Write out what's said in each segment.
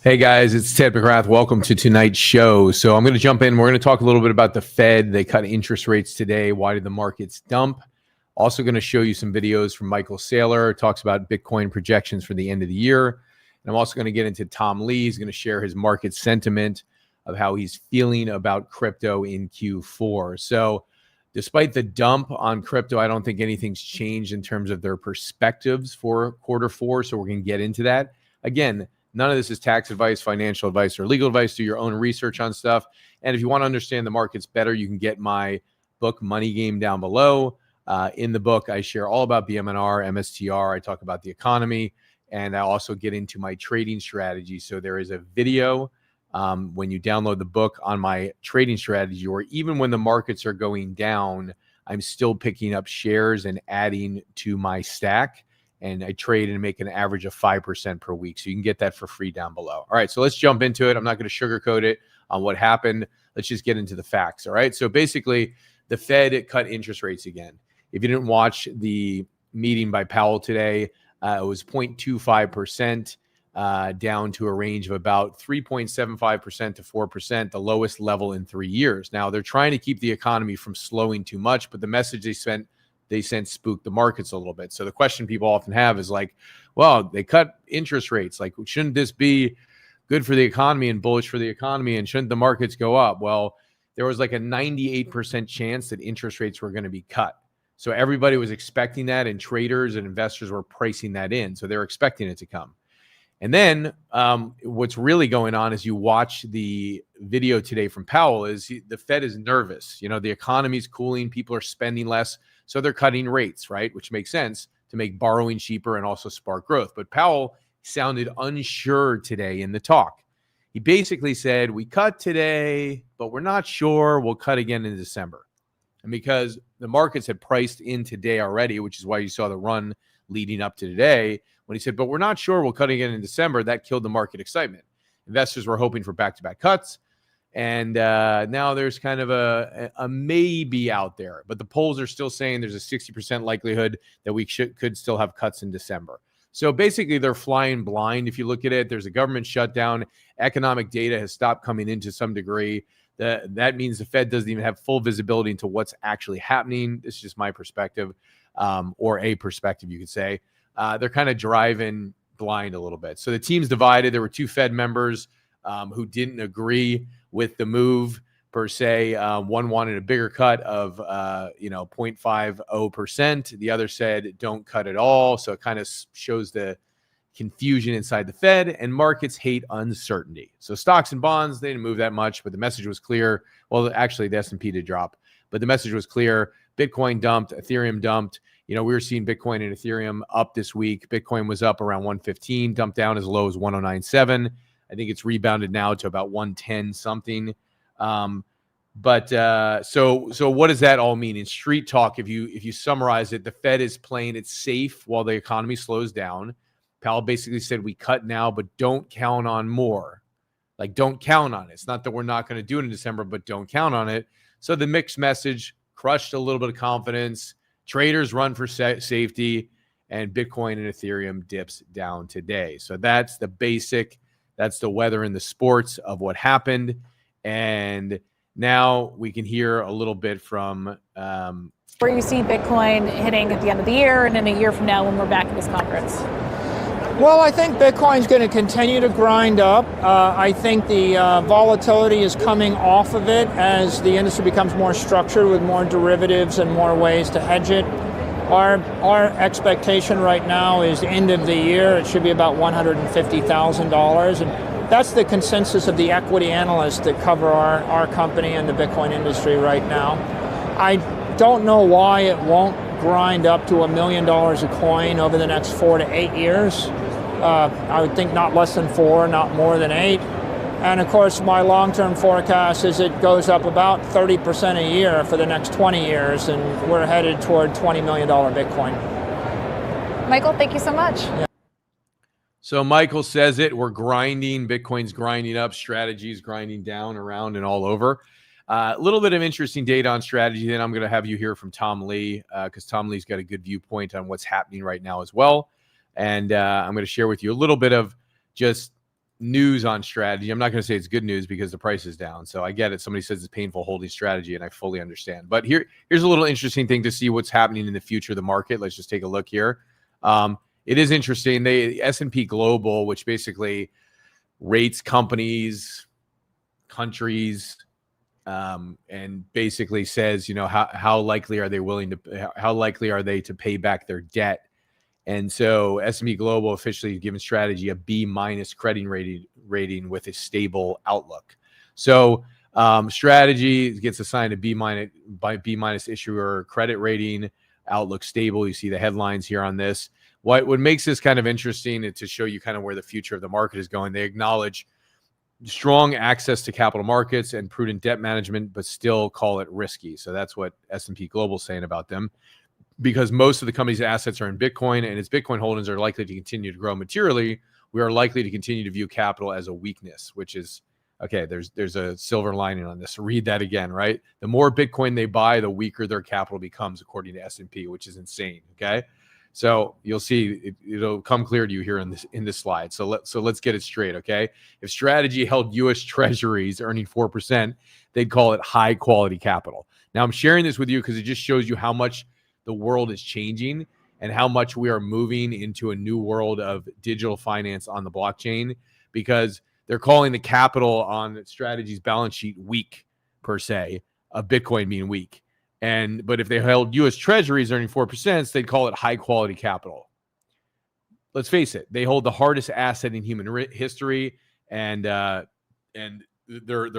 Hey guys, it's Ted McGrath. Welcome to tonight's show. So I'm going to jump in. We're going to talk a little bit about the Fed. They cut interest rates today. Why did the markets dump? Also going to show you some videos from Michael Saylor. Talks about Bitcoin projections for the end of the year. And I'm also going to get into Tom Lee. He's going to share his market sentiment of how he's feeling about crypto in Q4. So despite the dump on crypto, I don't think anything's changed in terms of their perspectives for Q4. So we're going to get into that. Again, none of this is tax advice, financial advice, or legal advice. Do your own research on stuff. And if you want to understand the markets better, you can get my book, Money Game, down below. In the book, I share all about BMNR, MSTR. I talk about the economy, and I also get into my trading strategy. So there is a video when you download the book on my trading strategy, or even when the markets are going down, I'm still picking up shares and adding to my stack. And I trade and make an average of 5% per week. So you can get that for free down below. All right, so let's jump into it. I'm not going to sugarcoat it on what happened. Let's just get into the facts. All right, so basically, the Fed cut interest rates again. If you didn't watch the meeting by Powell today, it was 0.25% down to a range of about 3.75% to 4%, the lowest level in 3 years. Now, they're trying to keep the economy from slowing too much, but the message they sent spooked the markets a little bit. So the question people often have is like, well, they cut interest rates. Like, shouldn't this be good for the economy and bullish for the economy? And shouldn't the markets go up? Well, there was like a 98% chance that interest rates were going to be cut. So everybody was expecting that, and traders and investors were pricing that in. So they're expecting it to come. And then what's really going on is you watch the video today from Powell is the Fed is nervous. You know, the economy's cooling. People are spending less. So they're cutting rates, right? Which makes sense to make borrowing cheaper and also spark growth. But Powell sounded unsure today in the talk. He basically said, we cut today, but we're not sure. We'll cut again in December. And because the markets had priced in today already, which is why you saw the run leading up to today, when he said, but we're not sure, we'll cut again in December, that killed the market excitement. Investors were hoping for back-to-back cuts. And now there's kind of a maybe out there, but the polls are still saying there's a 60% likelihood that we could still have cuts in December. So basically, they're flying blind. If you look at it, there's a government shutdown. Economic data has stopped coming in to some degree. That means the Fed doesn't even have full visibility into what's actually happening. This is just my perspective, or a perspective, you could say. They're kind of driving blind a little bit. So the team's divided. There were two Fed members who didn't agree with the move per se. One wanted a bigger cut of 0.50%. The other said don't cut at all. So it kind of shows the confusion inside the Fed, and markets hate uncertainty. So stocks and bonds, they didn't move that much, but the message was clear. Well, actually the S&P did drop, but the message was clear. Bitcoin dumped, Ethereum dumped. You know, we were seeing Bitcoin and Ethereum up this week. Bitcoin was up around 115, dumped down as low as 109.7. I think it's rebounded now to about 110 something. So what does that all mean in street talk? If you summarize it, the Fed is playing it safe while the economy slows down. Powell basically said we cut now, but don't count on more. Like, don't count on it. It's not that we're not going to do it in December, but don't count on it. So the mixed message crushed a little bit of confidence. Traders run for safety, and Bitcoin and Ethereum dips down today. So that's the basic. That's the weather and the sports of what happened. And now we can hear a little bit from where you see Bitcoin hitting at the end of the year and in a year from now when we're back at this conference. Well, I think Bitcoin's going to continue to grind up. I think the volatility is coming off of it as the industry becomes more structured with more derivatives and more ways to hedge it. Our expectation right now is end of the year, it should be about $150,000. And that's the consensus of the equity analysts that cover our company and the Bitcoin industry right now. I don't know why it won't grind up to $1 million a coin over the next 4 to 8 years. I would think not less than 4, not more than 8. And of course, my long-term forecast is it goes up about 30% a year for the next 20 years, and we're headed toward $20 million Bitcoin. Michael, thank you so much. Yeah. So Michael says it, we're grinding, Bitcoin's grinding up, strategies grinding down, around, and all over. A little bit of interesting data on strategy, then I'm going to have you hear from Tom Lee, because Tom Lee's got a good viewpoint on what's happening right now as well. And I'm going to share with you a little bit of just news on strategy. I'm not going to say it's good news because the price is down. So I get it. Somebody says it's painful holding strategy, and I fully understand. But here's a little interesting thing to see what's happening in the future of the market. Let's just take a look here. It is interesting. The S&P Global, which basically rates companies, countries, and basically says, how likely are they to pay back their debt. And so S&P Global officially given strategy a B- credit rating with a stable outlook. So strategy gets assigned a B- issuer credit rating, outlook stable. You see the headlines here on this. What makes this kind of interesting is to show you kind of where the future of the market is going. They acknowledge strong access to capital markets and prudent debt management, but still call it risky. So that's what S&P Global is saying about them, because most of the company's assets are in Bitcoin, and its Bitcoin holdings are likely to continue to grow materially. We are likely to continue to view capital as a weakness, which is, okay, there's a silver lining on this. Read that again, right? The more Bitcoin they buy, the weaker their capital becomes, according to S&P, which is insane, okay? So you'll see it'll come clear to you here in this slide. So let's get it straight, okay? If strategy held U.S. Treasuries earning 4%, they'd call it high quality capital. Now I'm sharing this with you because it just shows you how much the world is changing and how much we are moving into a new world of digital finance on the blockchain, because they're calling the capital on strategy's balance sheet weak, per se, of Bitcoin being weak. But if they held U.S. Treasuries earning 4%, they'd call it high quality capital. Let's face it, they hold the hardest asset in human history, and they're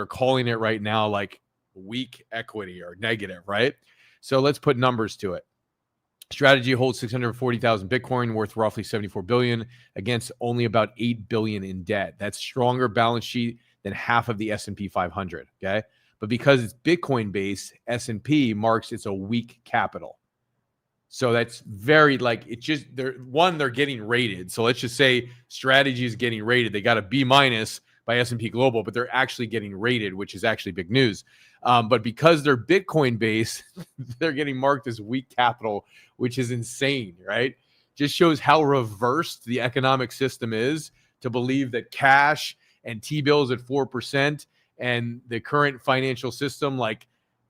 calling it right now like weak equity or negative, right? So let's put numbers to it. Strategy holds 640,000 Bitcoin, worth roughly 74 billion, against only about 8 billion in debt. That's stronger balance sheet than half of the S&P 500. Okay, but because it's Bitcoin based, S&P marks it's a weak capital. So that's very they're getting rated. So let's just say strategy is getting rated. They got a B- by S&P Global, but they're actually getting rated, which is actually big news. But because they're Bitcoin based, they're getting marked as weak capital, which is insane, right? Just shows how reversed the economic system is to believe that cash and T-bills at 4% and the current financial system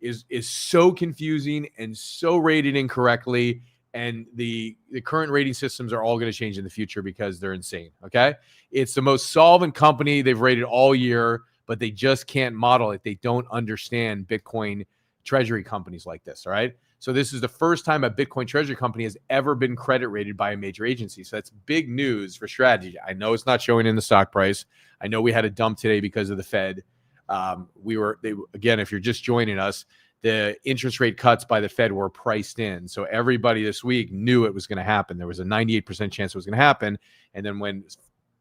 is so confusing and so rated incorrectly. And the current rating systems are all going to change in the future because they're insane, okay? It's the most solvent company they've rated all year, but they just can't model it. They don't understand Bitcoin treasury companies like this, all right? So this is the first time a Bitcoin treasury company has ever been credit rated by a major agency. So that's big news for strategy. I know it's not showing in the stock price. I know we had a dump today because of the Fed. Again, if you're just joining us, the interest rate cuts by the Fed were priced in. So everybody this week knew it was going to happen. There was a 98% chance it was going to happen. And then when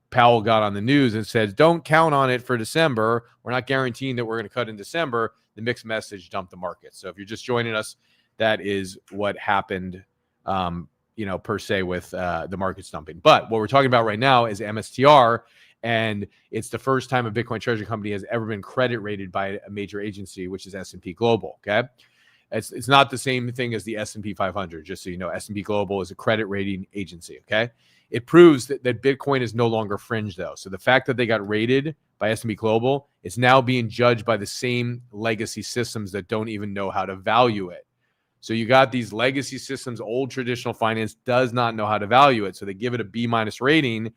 Powell got on the news and said, don't count on it for December, we're not guaranteeing that we're going to cut in December, the mixed message dumped the market. So if you're just joining us, that is what happened, per se with the markets dumping. But what we're talking about right now is MSTR. And it's the first time a Bitcoin treasury company has ever been credit rated by a major agency, which is S&P Global, okay? It's not the same thing as the S&P 500, just so you know. S&P Global is a credit rating agency, okay? It proves that Bitcoin is no longer fringe, though. So the fact that they got rated by S&P Global, it's now being judged by the same legacy systems that don't even know how to value it. So you got these legacy systems, old traditional finance does not know how to value it. So they give it a B- rating,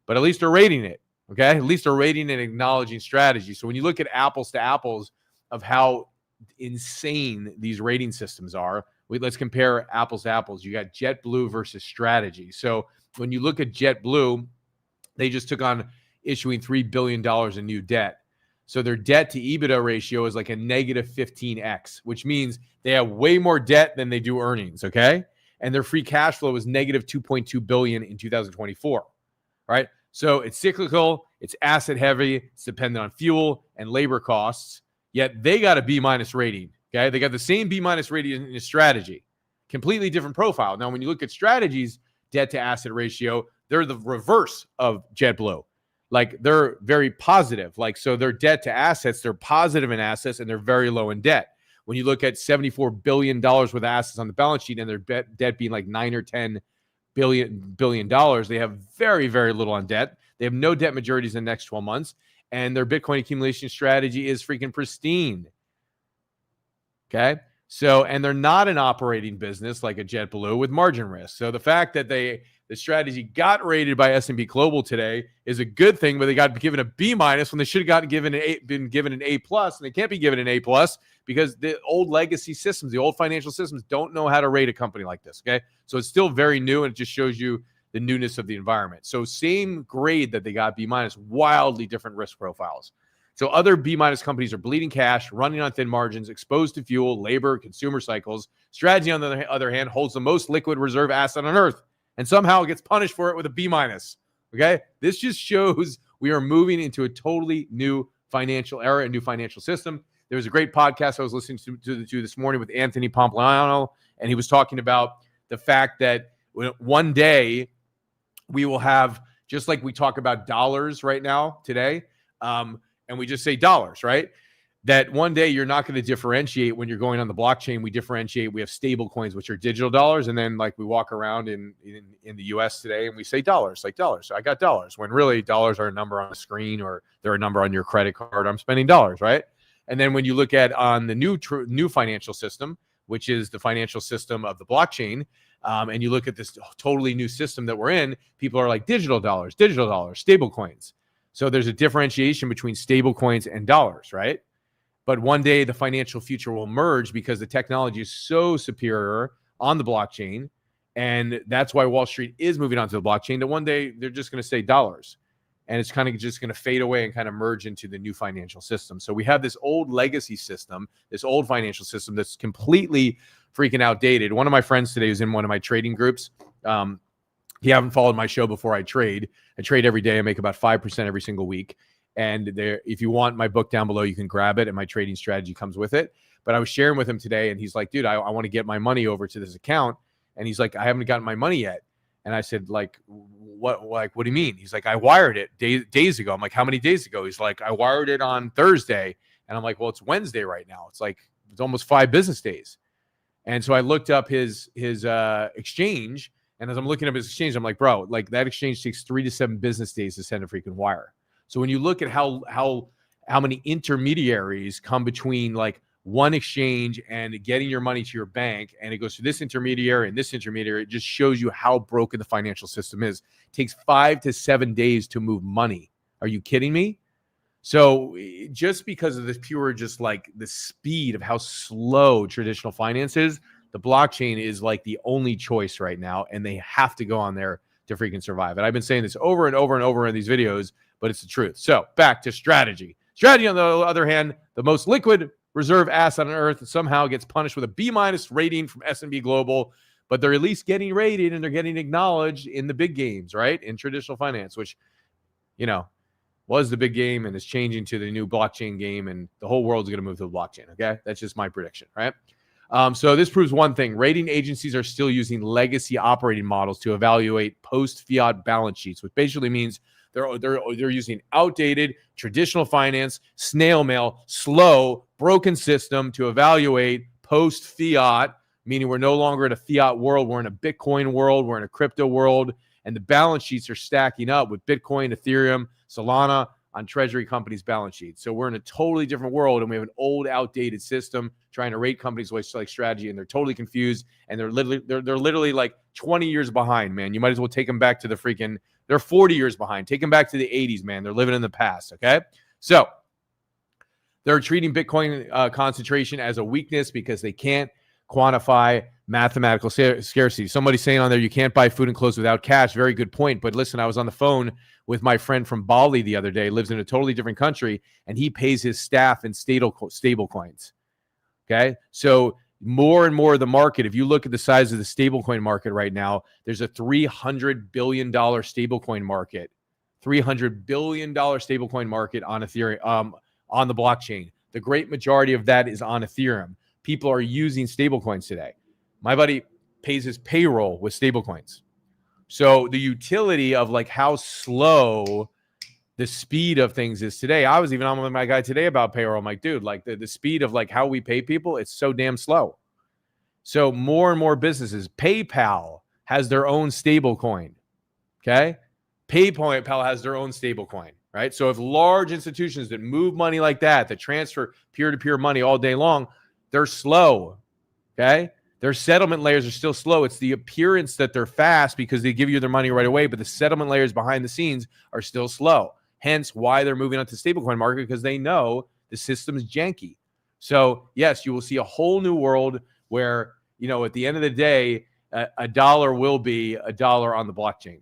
but at least they're rating it. Okay, at least they're rating and acknowledging strategy. So when you look at apples to apples of how insane these rating systems are, let's compare apples to apples. You got JetBlue versus strategy. So when you look at JetBlue, they just took on issuing $3 billion in new debt. So their debt to EBITDA ratio is like a negative 15x, which means they have way more debt than they do earnings, okay? And their free cash flow is negative 2.2 billion in 2024, right? So it's cyclical, it's asset heavy, it's dependent on fuel and labor costs, yet they got a B- rating, okay? They got the same B- rating in strategy, completely different profile. Now, when you look at strategy's debt to asset ratio, they're the reverse of JetBlue. Like they're very positive. So their debt to assets, they're positive in assets and they're very low in debt. When you look at $74 billion worth of assets on the balance sheet and their debt being like $9 or $10 billion, they have very, very little on debt. They have no debt maturities in the next 12 months. And their Bitcoin accumulation strategy is freaking pristine. Okay. So, and they're not an operating business like a JetBlue with margin risk. So the fact that the strategy got rated by S&P Global today is a good thing, but they got given a B- when they should have been given an A+, and they can't be given an A+ because the old legacy systems, the old financial systems don't know how to rate a company like this. Okay. So it's still very new, and it just shows you the newness of the environment. So same grade that they got B-, wildly different risk profiles. So other B- companies are bleeding cash, running on thin margins, exposed to fuel, labor, consumer cycles. Strategy, on the other hand, holds the most liquid reserve asset on earth and somehow gets punished for it with a B-. Okay? This just shows we are moving into a totally new financial era, a new financial system. There was a great podcast I was listening to this morning with Anthony Pompliano, and he was talking about the fact that one day we will have, just like we talk about dollars right now today, and we just say dollars, right? That one day you're not going to differentiate when you're going on the blockchain. We differentiate. We have stable coins, which are digital dollars. And then like we walk around in the US today and we say dollars, like dollars. So I got dollars, when really dollars are a number on a screen or they're a number on your credit card. I'm spending dollars, right? And then when you look at on the new financial system, which is the financial system of the blockchain, and you look at this totally new system that we're in, people are like digital dollars, stable coins. So there's a differentiation between stable coins and dollars, right? But one day the financial future will merge because the technology is so superior on the blockchain. And that's why Wall Street is moving onto the blockchain, that one day they're just going to say dollars. And it's kind of just going to fade away and kind of merge into the new financial system. So we have this old legacy system, this old financial system that's completely freaking outdated. One of my friends today was in one of my trading groups. You haven't followed my show before. I trade every day. I make about 5% every single week. And there, if you want my book down below, you can grab it, and my trading strategy comes with it. But I was sharing with him today, and he's like, dude, I want to get my money over to this account. And he's like, I haven't gotten my money yet. And I said, like, what do you mean? He's like, I wired it days ago. I'm like, how many days ago? He's like, I wired it on Thursday. And I'm like, well, it's Wednesday right now. It's almost 5 business days. And so I looked up his exchange. And as I'm looking up his exchange, I'm like, bro, like that exchange takes 3 to 7 business days to send a freaking wire. So when you look at how many intermediaries come between like one exchange and getting your money to your bank, and it goes to this intermediary and this intermediary, it just shows you how broken the financial system is. It takes 5 to 7 days to move money. Are you kidding me? So just because of this pure, just like the speed of how slow traditional finance is, the blockchain is like the only choice right now, and they have to go on there to freaking survive. And I've been saying this over and over and over in these videos, but it's the truth. So back to strategy. Strategy, on the other hand, the most liquid reserve asset on earth, somehow gets punished with a B- rating from S&P Global, but they're at least getting rated and they're getting acknowledged in the big games, right? In traditional finance, which, you know, was the big game and is changing to the new blockchain game, and the whole world's going to move to the blockchain. Okay. That's just my prediction, right? So this proves one thing. Rating agencies are still using legacy operating models to evaluate post-fiat balance sheets, which basically means they're using outdated traditional finance, snail mail, slow, broken system to evaluate post-fiat, meaning we're no longer in a fiat world. We're in a Bitcoin world. We're in a crypto world. And the balance sheets are stacking up with Bitcoin, Ethereum, Solana on treasury companies' balance sheets. So we're in a totally different world, and we have an old, outdated system trying to rate companies like strategy, and they're totally confused, and they're literally like 20 years behind, man. You might as well take them back to they're 40 years behind. Take them back to the 80s, man. They're living in the past, okay? So they're treating Bitcoin concentration as a weakness because they can't quantify mathematical scarcity. Somebody saying on there, you can't buy food and clothes without cash. Very good point. But listen, I was on the phone with my friend from Bali the other day, lives in a totally different country, and he pays his staff in stable coins. Okay. So more and more of the market, if you look at the size of the stablecoin market right now, there's a $300 billion stablecoin market, $300 billion stablecoin market on Ethereum, on the blockchain. The great majority of that is on Ethereum. People are using stablecoins today. My buddy pays his payroll with stablecoins. So the utility of like how slow the speed of things is today. I was even on with my guy today about payroll. I'm like, dude, like the speed of like how we pay people, it's so damn slow. So more and more businesses, PayPal has their own stable coin. Okay. Powell has their own stable coin, right? So if large institutions that move money like that transfer peer-to-peer money all day long, they're slow, okay? Their settlement layers are still slow. It's the appearance that they're fast because they give you their money right away, but the settlement layers behind the scenes are still slow. Hence why they're moving on to the stablecoin market, because they know the system's janky. So yes, you will see a whole new world where, you know, at the end of the day, a dollar will be a dollar on the blockchain.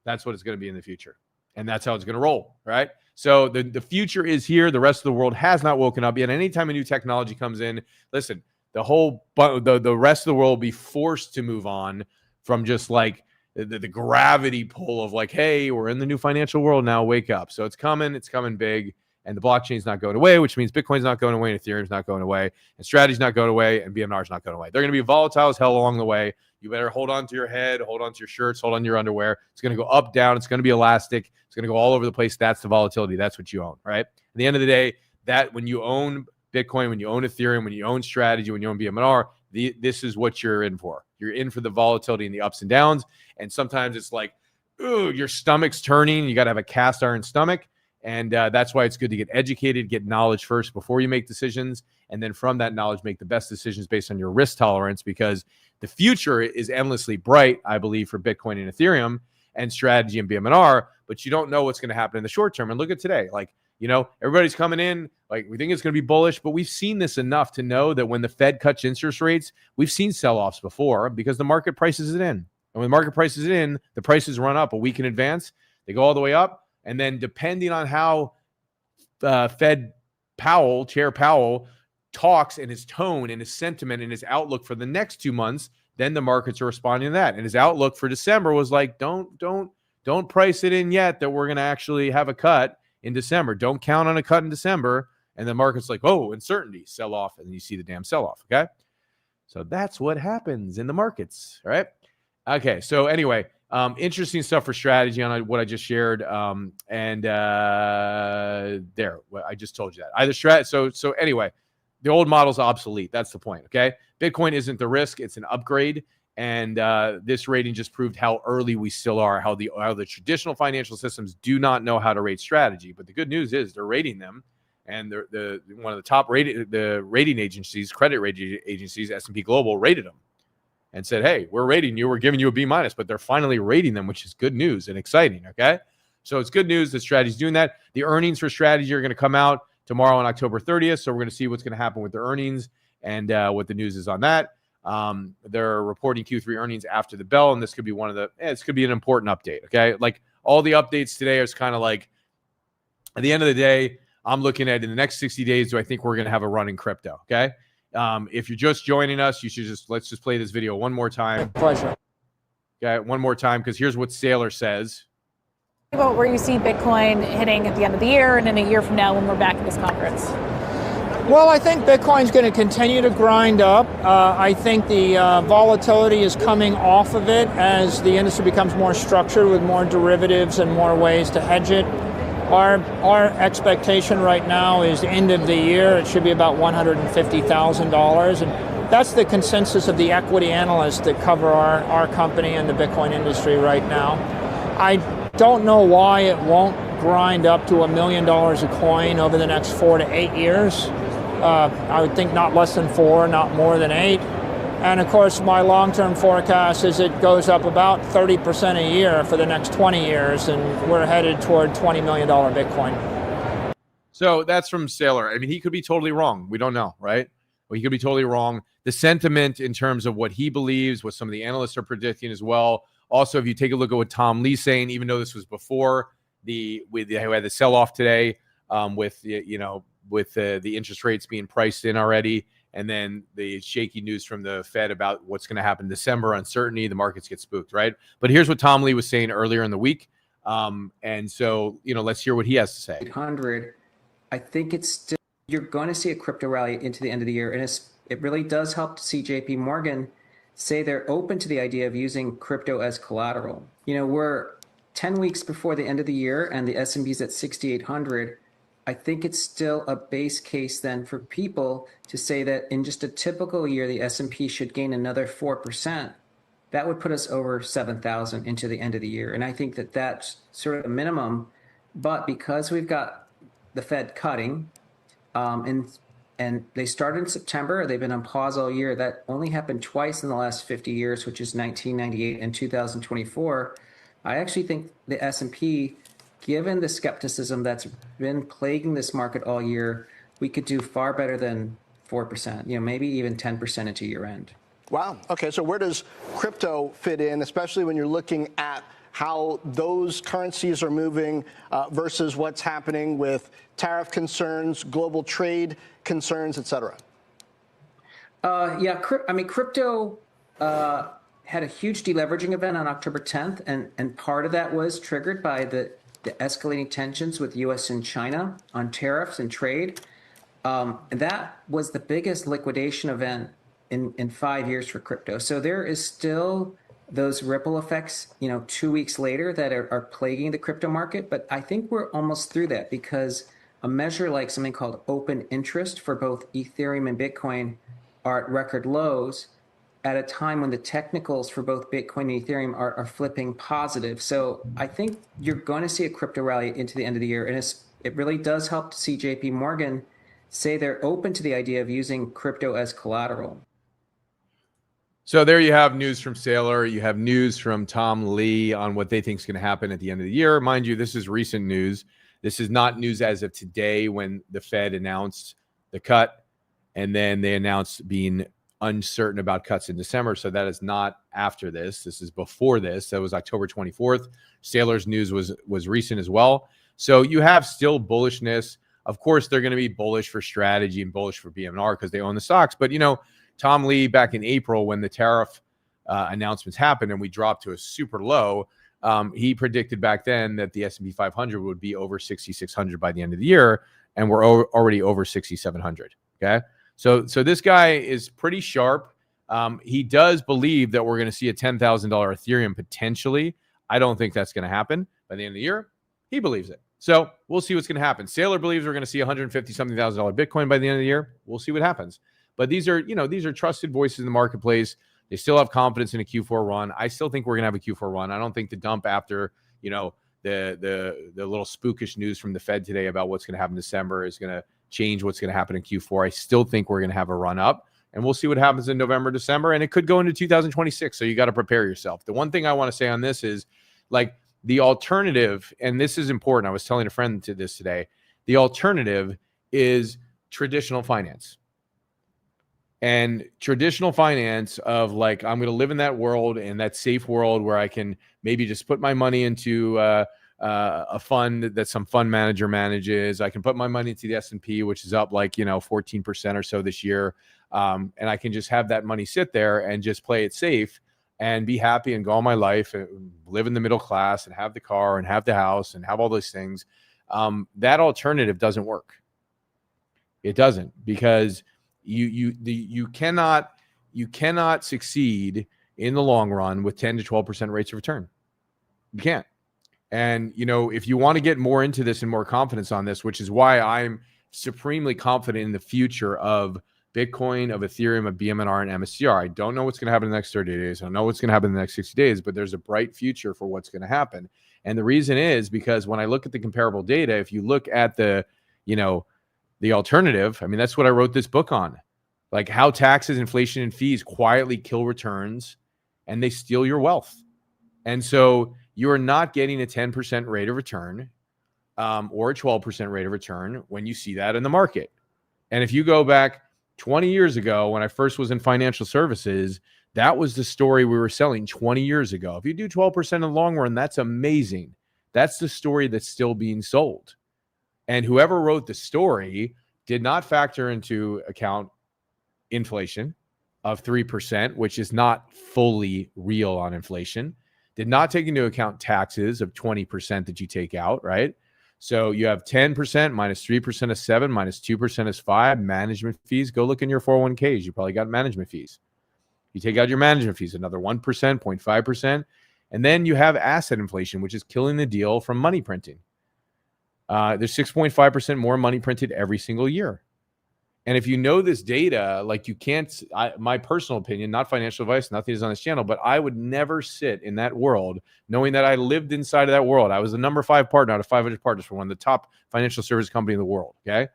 That's what it's going to be in the future. And that's how it's going to roll, right? So the future is here. The rest of the world has not woken up yet. Anytime a new technology comes in, listen, the rest of the world will be forced to move on from just like the gravity pull of like, hey, we're in the new financial world now, wake up. So it's coming big, and the blockchain's not going away, which means Bitcoin's not going away, and Ethereum's not going away, and strategy's not going away, and BMNR's not going away. They're going to be volatile as hell along the way. You better hold on to your head, hold on to your shirts, hold on to your underwear. It's going to go up, down. It's going to be elastic. It's going to go all over the place. That's the volatility. That's what you own, right? At the end of the day, that when you own Bitcoin, when you own Ethereum, when you own strategy, when you own BMNR, this is what you're in for. You're in for the volatility and the ups and downs. And sometimes it's like, ooh, your stomach's turning. You got to have a cast iron stomach. And that's why it's good to get educated, get knowledge first before you make decisions. And then from that knowledge, make the best decisions based on your risk tolerance, because the future is endlessly bright, I believe, for Bitcoin and Ethereum and strategy and BMNR, but you don't know what's going to happen in the short term. And look at today, like, you know, everybody's coming in, like we think it's going to be bullish, but we've seen this enough to know that when the Fed cuts interest rates, we've seen sell-offs before because the market prices it in. And when the market prices it in, the prices run up a week in advance. They go all the way up. And then depending on how Chair Powell talks and his tone and his sentiment and his outlook for the next 2 months, then the markets are responding to that. And his outlook for December was like, don't price it in yet that we're going to actually have a cut in December. Don't count on a cut in December. And the market's like, oh, uncertainty, sell off. And you see the damn sell off. Okay. So that's what happens in the markets. All right. Okay. So anyway, interesting stuff for strategy on what I just shared. There, I just told you that. So anyway, the old model's obsolete. That's the point. Okay. Bitcoin isn't the risk. It's an upgrade. And this rating just proved how early we still are, how the traditional financial systems do not know how to rate strategy. But the good news is they're rating them. And the one of the top rating agencies, credit rating agencies, S&P Global, rated them and said, hey, we're rating you. We're giving you a B-, but they're finally rating them, which is good news and exciting. Okay. So it's good news that strategy's doing that. The earnings for strategy are going to come out tomorrow on October 30th. So we're going to see what's going to happen with the earnings and what the news is on that. They're reporting Q3 earnings after the bell, and this could be this could be an important update. Okay. Like all the updates today is kind of like, at the end of the day, I'm looking at in the next 60 days, do I think we're going to have a run in crypto? Okay. If you're just joining us, you should let's just play this video one more time. Pleasure. Okay. One more time. Cause here's what Saylor says. About where you see Bitcoin hitting at the end of the year and in a year from now when we're back at this conference. Well, I think Bitcoin's going to continue to grind up. I think the volatility is coming off of it as the industry becomes more structured with more derivatives and more ways to hedge it. Our expectation right now is end of the year, it should be about $150,000. And that's the consensus of the equity analysts that cover our company and the Bitcoin industry right now. I don't know why it won't grind up to $1 million a coin over the next 4 to 8 years. I would think not less than 4, not more than 8. And of course, my long-term forecast is it goes up about 30% a year for the next 20 years, and we're headed toward $20 million Bitcoin. So that's from Saylor. I mean, he could be totally wrong. We don't know, right? Well, he could be totally wrong. The sentiment in terms of what he believes, what some of the analysts are predicting as well. Also, if you take a look at what Tom Lee's saying, even though this was before we had the sell-off today, with the interest rates being priced in already, and then the shaky news from the Fed about what's going to happen in December, uncertainty, the markets get spooked, right? But here's what Tom Lee was saying earlier in the week. And so, let's hear what he has to say. 800, I think it's still, you're going to see a crypto rally into the end of the year. And it really does help to see JP Morgan say they're open to the idea of using crypto as collateral. We're 10 weeks before the end of the year and the S&P's at 6,800. I think it's still a base case then for people to say that in just a typical year, the S&P should gain another 4%. that would put us over 7,000 into the end of the year. And I think that that's sort of a minimum. But because we've got the Fed cutting, and they started in September, they've been on pause all year. That only happened twice in the last 50 years, which is 1998 and 2024. I actually think the S&P, given the skepticism that's been plaguing this market all year, we could do far better than 4%, maybe even 10% into year end. Wow. Okay, so where does crypto fit in, especially when you're looking at how those currencies are moving versus what's happening with tariff concerns, global trade concerns, et cetera? Crypto had a huge deleveraging event on October 10th, and part of that was triggered by the escalating tensions with U.S. and China on tariffs and trade. And that was the biggest liquidation event in 5 years for crypto. So there is still those ripple effects, 2 weeks later that are plaguing the crypto market. But I think we're almost through that, because a measure like something called open interest for both Ethereum and Bitcoin are at record lows at a time when the technicals for both Bitcoin and Ethereum are flipping positive. So I think you're going to see a crypto rally into the end of the year. And it really does help to see JP Morgan say they're open to the idea of using crypto as collateral. So there you have news from Saylor. You have news from Tom Lee on what they think is going to happen at the end of the year. Mind you, this is recent news. This is not news as of today when the Fed announced the cut, and then they announced being uncertain about cuts in December. So that is not after this. This is before this. That was October 24th. Saylor's news was recent as well. So you have still bullishness. Of course, they're going to be bullish for strategy and bullish for BMNR because they own the stocks. But, Tom Lee, back in April when the tariff announcements happened and we dropped to a super low, he predicted back then that the S&P 500 would be over 6,600 by the end of the year, and we're already over 6,700. Okay, so this guy is pretty sharp. He does believe that we're going to see a $10,000 Ethereum potentially. I don't think that's going to happen by the end of the year. He believes it. So we'll see what's going to happen. Saylor believes we're going to see $150-something thousand Bitcoin by the end of the year. We'll see what happens. But these are trusted voices in the marketplace. They still have confidence in a Q4 run. I still think we're going to have a Q4 run. I don't think the dump after, the little spookish news from the Fed today about what's going to happen in December is going to change what's going to happen in Q4. I still think we're going to have a run up, and we'll see what happens in November, December, and it could go into 2026. So you got to prepare yourself. The one thing I want to say on this is, like, the alternative, and this is important. I was telling a friend to this today. The alternative is traditional finance. And traditional finance of, like, I'm going to live in that world, and that safe world where I can maybe just put my money into a fund that some fund manager manages. I can put my money into the S&P, which is up 14% or so this year. And I can just have that money sit there and just play it safe and be happy and go all my life and live in the middle class and have the car and have the house and have all those things. That alternative doesn't work. It doesn't, because you cannot succeed in the long run with 10 to 12% rates of return. You can't. And if you want to get more into this and more confidence on this, which is why I'm supremely confident in the future of Bitcoin, of Ethereum, of BMNR, and MSTR. I don't know what's going to happen in the next 30 days. I don't know what's going to happen in the next 60 days, but there's a bright future for what's going to happen. And the reason is because when I look at the comparable data, if you look at the alternative, I mean, that's what I wrote this book on. Like, how taxes, inflation, and fees quietly kill returns, and they steal your wealth. And so you are not getting a 10% rate of return or a 12% rate of return when you see that in the market. And if you go back 20 years ago, when I first was in financial services, that was the story we were selling 20 years ago. If you do 12% in the long run, that's amazing. That's the story that's still being sold. And whoever wrote the story did not factor into account inflation of 3%, which is not fully real on inflation. Did not take into account taxes of 20% that you take out, right? So you have 10% minus 3% is 7, minus 2% is 5. Management fees, go look in your 401ks. You probably got management fees. You take out your management fees, another 1%, 0.5%. And then you have asset inflation, which is killing the deal from money printing. There's 6.5% more money printed every single year. And if you know this data, like you can't, my personal opinion, not financial advice, nothing is on this channel, but I would never sit in that world knowing that I lived inside of that world. I was the number 5 partner out of 500 partners for one of the top financial service company in the world. Okay.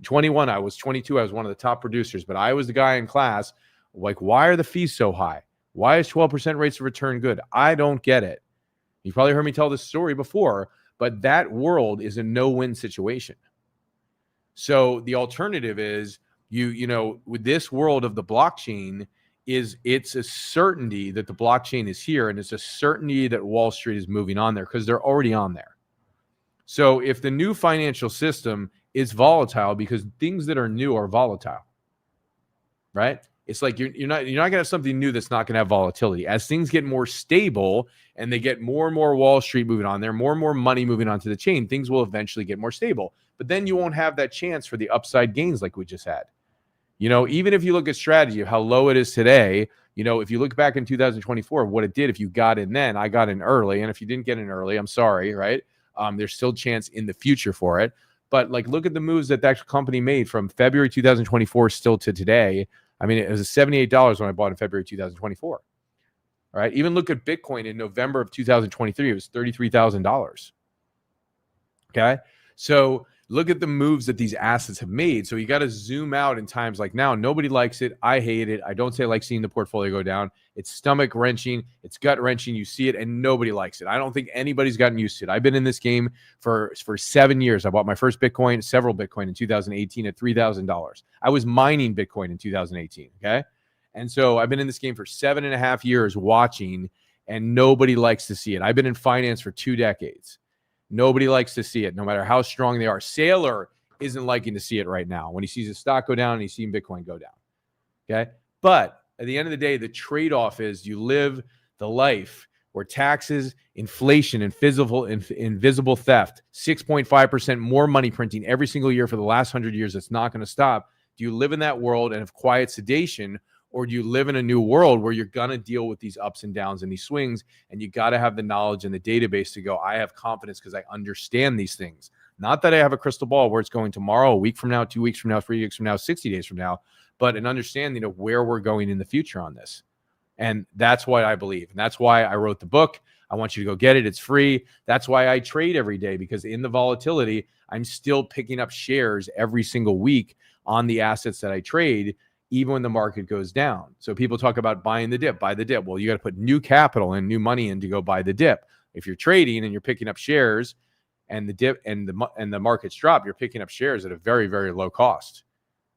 21, I was 22. I was one of the top producers, but I was the guy in class. Like, why are the fees so high? Why is 12% rates of return good? I don't get it. You've probably heard me tell this story before, but that world is a no-win situation. So the alternative is you know, with this world of the blockchain it's a certainty that the blockchain is here, and it's a certainty that Wall Street is moving on there because they're already on there. So if the new financial system is volatile, because things that are new are volatile, right? It's like you're not going to have something new that's not going to have volatility. As things get more stable and they get more and more Wall Street moving on there, more and more money moving onto the chain, things will eventually get more stable. But then you won't have that chance for the upside gains like we just had. You know, even if you look at strategy of how low it is today, you know, if you look back in 2024, what it did, if you got in then, I got in early. And if you didn't get in early, I'm sorry, right? There's still chance in the future for it. But like, look at the moves that that company made from February 2024 still to today. I mean, it was $78 when I bought in February 2024. All right. Even look at Bitcoin in November of 2023. It was $33,000. Okay. So look at the moves that these assets have made. So you got to zoom out in times like now. Nobody likes it. I hate it. I don't say I like seeing the portfolio go down. It's stomach wrenching. It's gut wrenching. You see it and nobody likes it. I don't think anybody's gotten used to it. I've been in this game for 7 years. I bought my first Bitcoin, several Bitcoin in 2018 at $3,000. I was mining Bitcoin in 2018. Okay. And so I've been in this game for 7.5 years watching, and nobody likes to see it. I've been in finance for 2 decades. Nobody likes to see it, no matter how strong they are. Saylor isn't liking to see it right now when he sees his stock go down and he's seeing Bitcoin go down. Okay. But at the end of the day, the trade-off is you live the life where taxes, inflation, and invisible theft, 6.5% more money printing every single year for the last 100 years. That's not going to stop. Do you live in that world and have quiet sedation, or do you live in a new world where you're going to deal with these ups and downs and these swings, and you got to have the knowledge and the database to go, I have confidence because I understand these things. Not that I have a crystal ball where it's going tomorrow, a week from now, 2 weeks from now, 3 weeks from now, 60 days from now, but an understanding of where we're going in the future on this. And that's what I believe. And that's why I wrote the book. I want you to go get it. It's free. That's why I trade every day, because in the volatility, I'm still picking up shares every single week on the assets that I trade, even when the market goes down. So people talk about buying the dip, buy the dip. Well, you got to put new capital and new money in to go buy the dip. If you're trading and you're picking up shares and the dip and the markets drop, you're picking up shares at a very, very low cost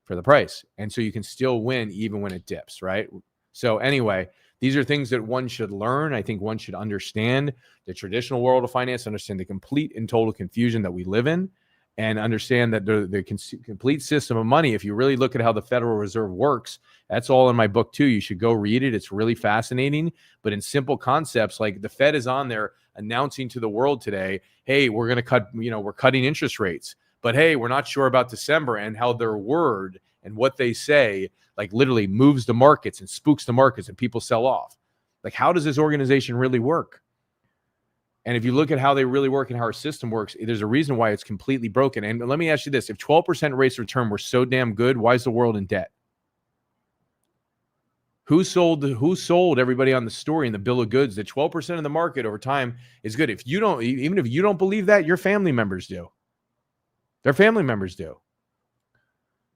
for the price. And so you can still win even when it dips, right? So anyway, these are things that one should learn. I think one should understand the traditional world of finance, understand the complete and total confusion that we live in, and understand that the complete system of money, if you really look at how the Federal Reserve works, that's all in my book too. You should go read it. It's really fascinating. But in simple concepts, like the Fed is on there announcing to the world today, hey, we're going to cut, we're cutting interest rates. But hey, we're not sure about December, and how their word and what they say, like literally moves the markets and spooks the markets and people sell off. Like, how does this organization really work? And if you look at how they really work and how our system works, there's a reason why it's completely broken. And let me ask you this. If 12% rates of return were so damn good, why is the world in debt? Who sold everybody on the story and the bill of goods that 12% of the market over time is good? If you don't, even if you don't believe that, your family members do. Their family members do.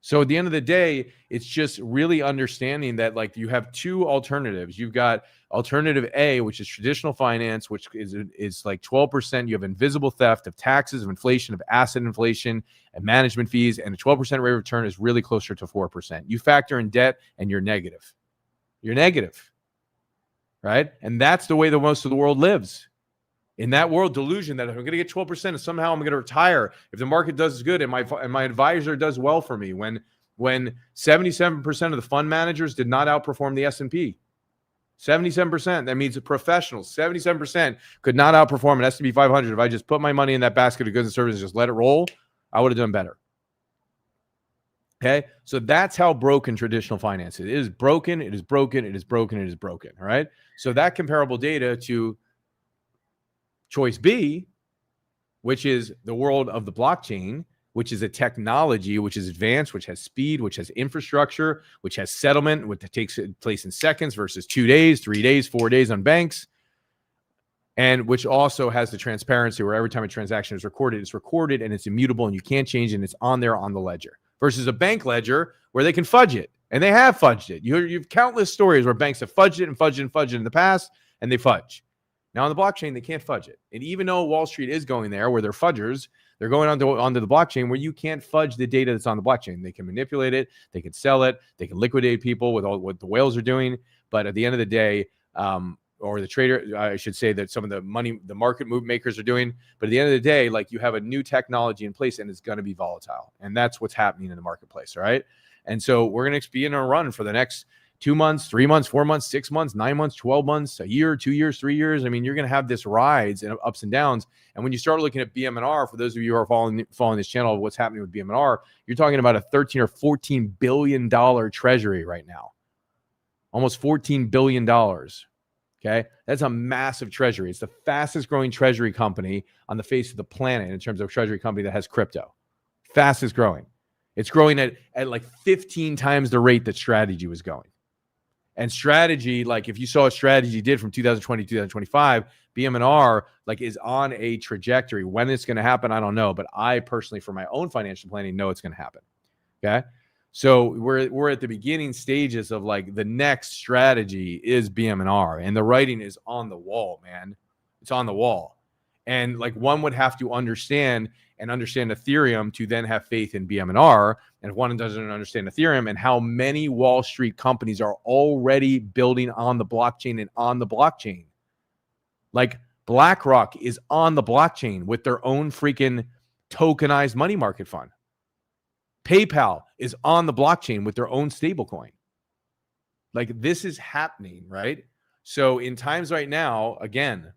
So at the end of the day, it's just really understanding that, like, you have two alternatives. You've got alternative A, which is traditional finance, which is like 12%. You have invisible theft of taxes, of inflation, of asset inflation, and management fees, and a 12% rate of return is really closer to 4%. You factor in debt and you're negative. You're negative, right? And that's the way that most of the world lives. In that world delusion that I'm going to get 12% and somehow I'm going to retire if the market does good and my advisor does well for me. When 77% of the fund managers did not outperform the S&P. 77%. That means the professionals. 77% could not outperform an S&P 500. If I just put my money in that basket of goods and services and just let it roll, I would have done better. Okay, so that's how broken traditional finance is. It is broken. It is broken. It is broken. It is broken. All right. So that comparable data to choice B, which is the world of the blockchain, which is a technology which is advanced, which has speed, which has infrastructure, which has settlement, which takes place in seconds versus 2 days, 3 days, 4 days on banks, and which also has the transparency where every time a transaction is recorded, it's recorded and it's immutable and you can't change it and it's on there on the ledger, versus a bank ledger where they can fudge it, and they have fudged it. You've countless stories where banks have fudged it and fudged it and fudged it in the past, and they fudge. Now on the blockchain, they can't fudge it. And even though Wall Street is going there where they're fudgers, they're going onto the blockchain where you can't fudge the data that's on the blockchain. They can manipulate it, they can sell it, they can liquidate people with all what the whales are doing. But at the end of the day, or the trader, I should say that some of the market move makers are doing. But at the end of the day, like, you have a new technology in place and it's going to be volatile. And that's what's happening in the marketplace, all right? And so we're going to be in a run for the next 2 months, 3 months, 4 months, 6 months, 9 months, 12 months, a year, 2 years, 3 years. I mean, you're going to have this rides and ups and downs. And when you start looking at BMNR, for those of you who are following this channel, what's happening with BMNR, you're talking about a $13 or $14 billion treasury right now. Almost $14 billion. Okay. That's a massive treasury. It's the fastest growing treasury company on the face of the planet in terms of treasury company that has crypto. Fastest growing. It's growing at like 15 times the rate that Strategy was going. And Strategy, like, if you saw what Strategy did from 2020 to 2025, BMNR like is on a trajectory. When it's going to happen, I don't know. But I personally, for my own financial planning, know it's going to happen. Okay. So we're at the beginning stages of like the next strategy is BMNR, and the writing is on the wall, man. It's on the wall. And like, one would have to understand Ethereum to then have faith in BMNR. And if one doesn't understand Ethereum and how many Wall Street companies are already building on the blockchain and on the blockchain, like BlackRock is on the blockchain with their own freaking tokenized money market fund. PayPal is on the blockchain with their own stablecoin. Like, this is happening, right? So in times right now, again,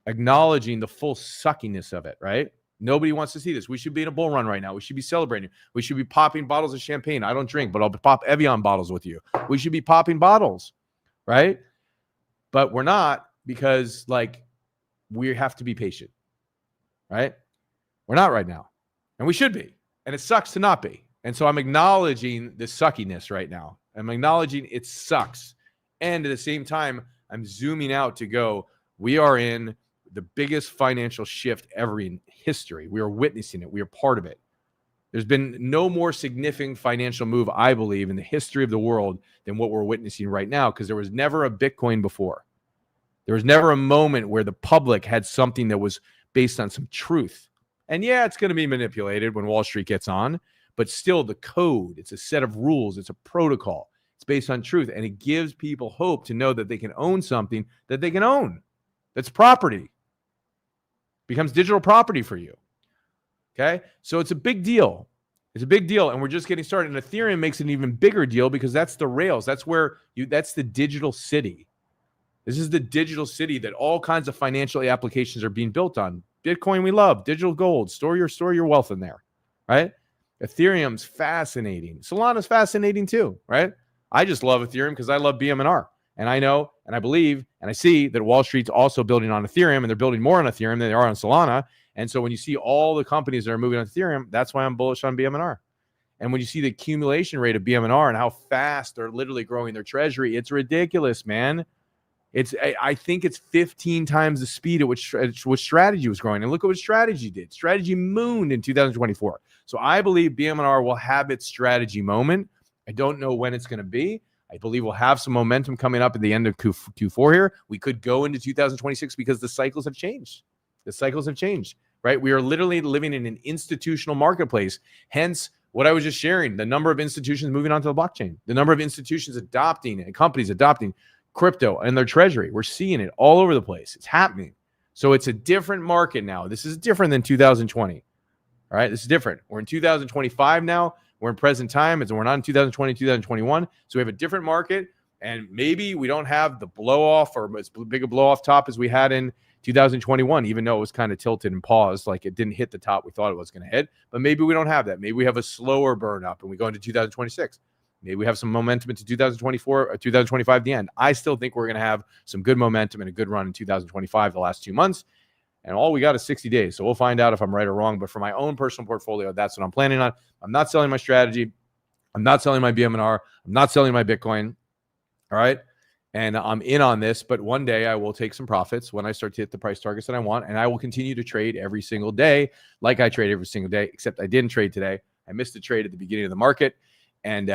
acknowledging the full suckiness of it, right? Nobody wants to see this. We should be in a bull run right now. We should be celebrating. We should be popping bottles of champagne. I don't drink, but I'll pop Evian bottles with you. We should be popping bottles, right? But we're not, because like, we have to be patient, right? We're not right now, and we should be. And it sucks to not be. And so I'm acknowledging the suckiness right now. I'm acknowledging it sucks. And at the same time, I'm zooming out to go, we are in the biggest financial shift ever in history. We are witnessing it. We are part of it. There's been no more significant financial move, I believe, in the history of the world than what we're witnessing right now, because there was never a Bitcoin before. There was never a moment where the public had something that was based on some truth. And yeah, it's going to be manipulated when Wall Street gets on, but still the code, it's a set of rules, it's a protocol, it's based on truth, and it gives people hope to know that they can own something that they can own. That's property. Becomes digital property for you. Okay? So it's a big deal. It's a big deal, and we're just getting started. And Ethereum makes it an even bigger deal because that's the rails. That's where that's the digital city. This is the digital city that all kinds of financial applications are being built on. Bitcoin we love, digital gold, store your wealth in there, right? Ethereum's fascinating. Solana's fascinating too, right? I just love Ethereum because I love BMNR. And I know, and I believe, and I see that Wall Street's also building on Ethereum, and they're building more on Ethereum than they are on Solana. And so when you see all the companies that are moving on Ethereum, that's why I'm bullish on BMNR. And when you see the accumulation rate of BMNR and how fast they're literally growing their treasury, it's ridiculous, man. I think it's 15 times the speed at which Strategy was growing. And look at what Strategy did. Strategy mooned in 2024. So I believe BMNR will have its Strategy moment. I don't know when it's going to be. I believe we'll have some momentum coming up at the end of Q4 here. We could go into 2026 because the cycles have changed. The cycles have changed, right? We are literally living in an institutional marketplace. Hence, what I was just sharing, the number of institutions moving onto the blockchain, the number of institutions adopting and companies adopting crypto and their treasury. We're seeing it all over the place. It's happening. So it's a different market now. This is different than 2020. All right, this is different. We're in 2025 now. We're in present time. We're not in 2020, 2021. So we have a different market, and maybe we don't have the blow off or as big a blow off top as we had in 2021, even though it was kind of tilted and paused, like it didn't hit the top we thought it was going to hit. But maybe we don't have that. Maybe we have a slower burn up and we go into 2026. Maybe we have some momentum into 2024 or 2025 at the end. I still think we're going to have some good momentum and a good run in 2025 the last 2 months. And all we got is 60 days. So we'll find out if I'm right or wrong. But for my own personal portfolio, that's what I'm planning on. I'm not selling my strategy. I'm not selling my BMNR. I'm not selling my Bitcoin. All right. And I'm in on this, but one day I will take some profits when I start to hit the price targets that I want, and I will continue to trade every single day like I trade every single day, except I didn't trade today. I missed a trade at the beginning of the market. And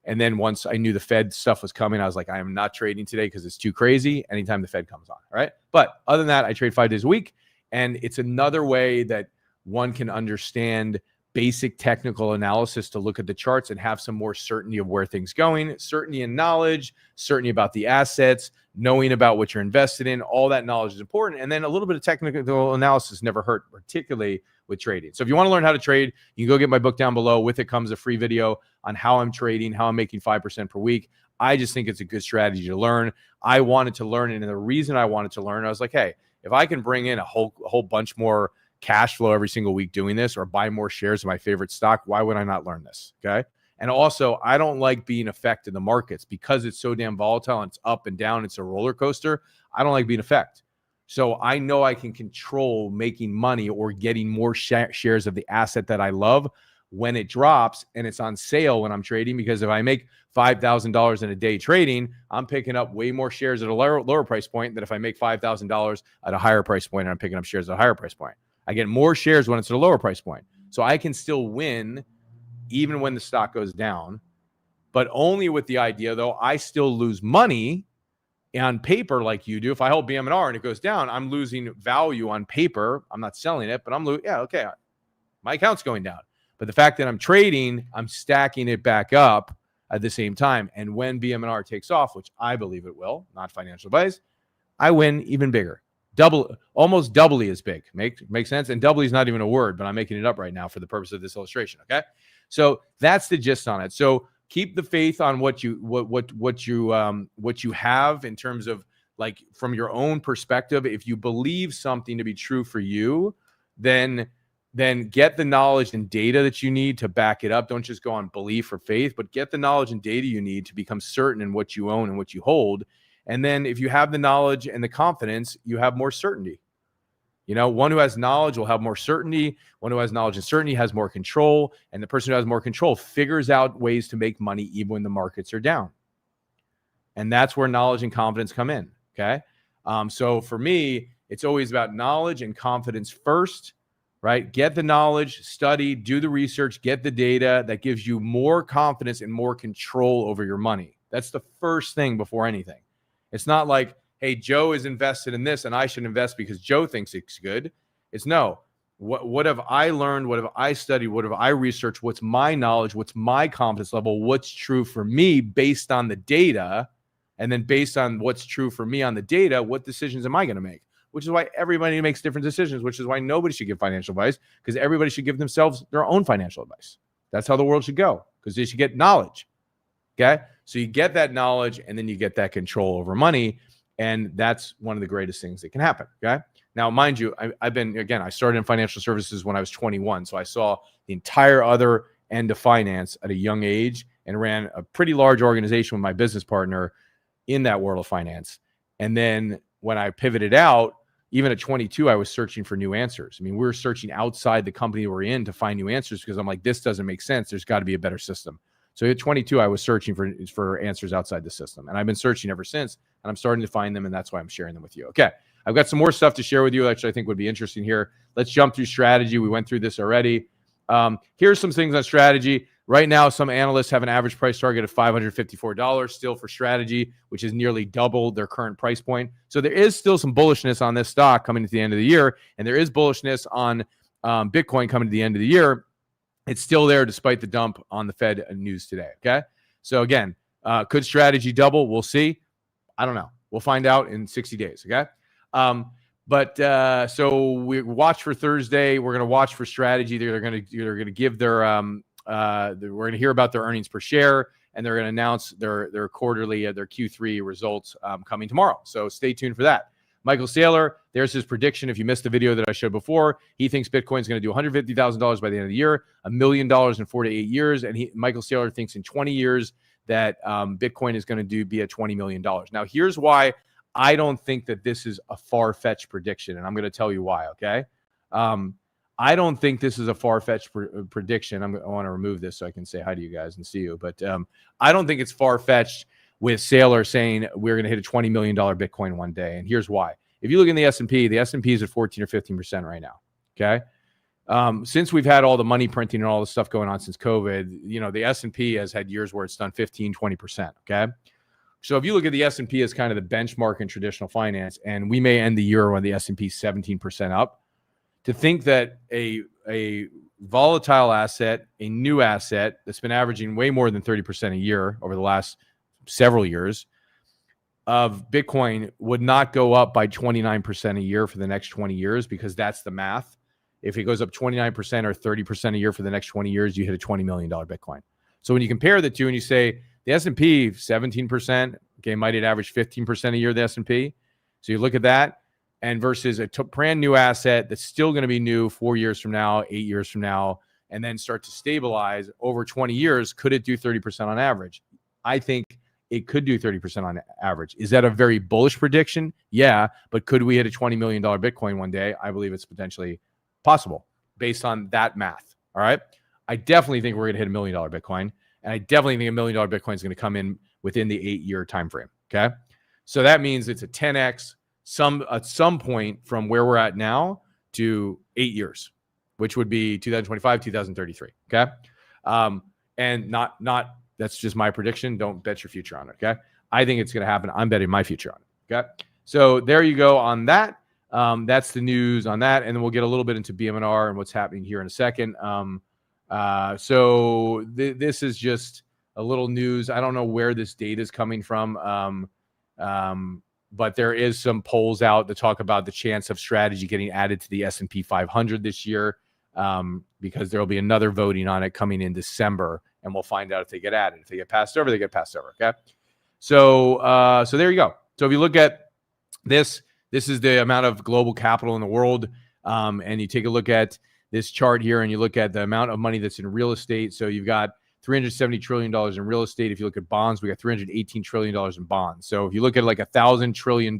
then once I knew the Fed stuff was coming, I was like, I am not trading today because it's too crazy anytime the Fed comes on. All right. But other than that, I trade 5 days a week. And it's another way that one can understand basic technical analysis to look at the charts and have some more certainty of where things going, certainty in knowledge, certainty about the assets, knowing about what you're invested in. All that knowledge is important. And then a little bit of technical analysis never hurt, particularly with trading. So if you want to learn how to trade, you can go get my book down below. With it comes a free video on how I'm trading, how I'm making 5% per week. I just think it's a good strategy to learn. I wanted to learn it. And the reason I wanted to learn, I was like, hey, if I can bring in a whole bunch more cash flow every single week doing this, or buy more shares of my favorite stock, why would I not learn this? Okay. And also, I don't like being affected in the markets because it's so damn volatile and it's up and down. It's a roller coaster. I don't like being affected. So I know I can control making money or getting more shares of the asset that I love when it drops and it's on sale when I'm trading, because if I make $5,000 in a day trading, I'm picking up way more shares at a lower price point than if I make $5,000 at a higher price point and I'm picking up shares at a higher price point. I get more shares when it's at a lower price point. So I can still win even when the stock goes down, but only with the idea, though, I still lose money on paper like you do. If I hold BMNR and it goes down, I'm losing value on paper. I'm not selling it, but I'm losing. Yeah, okay. My account's going down. But the fact that I'm trading, I'm stacking it back up at the same time. And when BMNR takes off, which I believe it will, not financial advice, I win even bigger. Almost doubly as big. Makes sense? And doubly is not even a word, but I'm making it up right now for the purpose of this illustration. Okay. So that's the gist on it. So keep the faith on what you have in terms of, like, from your own perspective. If you believe something to be true for you, then get the knowledge and data that you need to back it up. Don't just go on belief or faith, but get the knowledge and data you need to become certain in what you own and what you hold. And then if you have the knowledge and the confidence, you have more certainty. You know, one who has knowledge will have more certainty. One who has knowledge and certainty has more control. And the person who has more control figures out ways to make money even when the markets are down. And that's where knowledge and confidence come in. Okay. So for me, it's always about knowledge and confidence first, right? Get the knowledge, study, do the research, get the data that gives you more confidence and more control over your money. That's the first thing before anything. It's not like, hey, Joe is invested in this and I should invest because Joe thinks it's good. It's no. What have I learned? What have I studied? What have I researched? What's my knowledge? What's my confidence level? What's true for me based on the data? And then based on what's true for me on the data, what decisions am I going to make? Which is why everybody makes different decisions, which is why nobody should give financial advice, because everybody should give themselves their own financial advice. That's how the world should go, because they should get knowledge. Okay. So you get that knowledge and then you get that control over money. And that's one of the greatest things that can happen. Okay. Now, mind you, I started in financial services when I was 21. So I saw the entire other end of finance at a young age and ran a pretty large organization with my business partner in that world of finance. And then when I pivoted out, even at 22, I was searching for new answers. I mean, we were searching outside the company we're in to find new answers because I'm like, this doesn't make sense. There's got to be a better system. So at 22, I was searching for answers outside the system. And I've been searching ever since, and I'm starting to find them, and that's why I'm sharing them with you. Okay, I've got some more stuff to share with you, actually, I think would be interesting here. Let's jump through strategy. We went through this already. Here's some things on strategy. Right now, some analysts have an average price target of $554 still for strategy, which is nearly double their current price point. So there is still some bullishness on this stock coming to the end of the year, and there is bullishness on Bitcoin coming to the end of the year. It's still there despite the dump on the Fed news today, okay? So again, could strategy double? We'll see. I don't know. We'll find out in 60 days, okay? So we watch for Thursday. We're going to watch for strategy. They're going to give their we're going to hear about their earnings per share, and they're going to announce their quarterly, their Q3 results coming tomorrow. So stay tuned for that. Michael Saylor, there's his prediction. If you missed the video that I showed before, he thinks Bitcoin is going to do $150,000 by the end of the year, $1 million in 4 to 8 years. And Michael Saylor thinks in 20 years that Bitcoin is going to be at $20 million. Now, here's why I don't think that this is a far-fetched prediction, and I'm going to tell you why, okay? I don't think this is a far-fetched prediction. I want to remove this so I can say hi to you guys and see you, but I don't think it's far-fetched with Saylor saying we're going to hit a $20 million Bitcoin one day, and here's why. If you look in the S&P is at 14 or 15% right now, okay? Since we've had all the money printing and all the stuff going on since COVID, you know, the S&P has had years where it's done 15, 20%, okay? So if you look at the S&P as kind of the benchmark in traditional finance, and we may end the year when the S&P is 17% up, to think that a volatile asset, a new asset that's been averaging way more than 30% a year over the last several years of Bitcoin would not go up by 29% a year for the next 20 years, because that's the math. If it goes up 29% or 30% a year for the next 20 years, you hit a $20 million Bitcoin. So when you compare the two and you say the S&P 17%, okay, might it average 15% a year, the S&P? So you look at that, and versus a brand new asset that's still going to be new 4 years from now, 8 years from now, and then start to stabilize over 20 years, could it do 30% on average? I think it could do 30% on average. Is that a very bullish prediction? Yeah, but could we hit a $20 million Bitcoin one day? I believe it's potentially possible based on that math. All right. I definitely think we're going to hit $1 million Bitcoin, and I definitely think $1 million Bitcoin is going to come in within the 8-year time frame. Okay. So that means it's a 10x at some point from where we're at now to 8 years, which would be 2025, 2033. Okay. And not that's just my prediction. Don't bet your future on it. Okay. I think it's going to happen. I'm betting my future on it. Okay. So there you go on that. That's the news on that. And then we'll get a little bit into BMNR and what's happening here in a second. So this is just a little news. I don't know where this data is coming from. But there is some polls out that talk about the chance of strategy getting added to the S&P 500 this year, because there will be another voting on it coming in December, and we'll find out if they get added. If they get passed over, they get passed over. Okay. So there you go. So if you look at this is the amount of global capital in the world. And you take a look at this chart here and you look at the amount of money that's in real estate. So you've got $370 trillion in real estate. If you look at bonds, we got $318 trillion in bonds. So if you look at like $1,000 trillion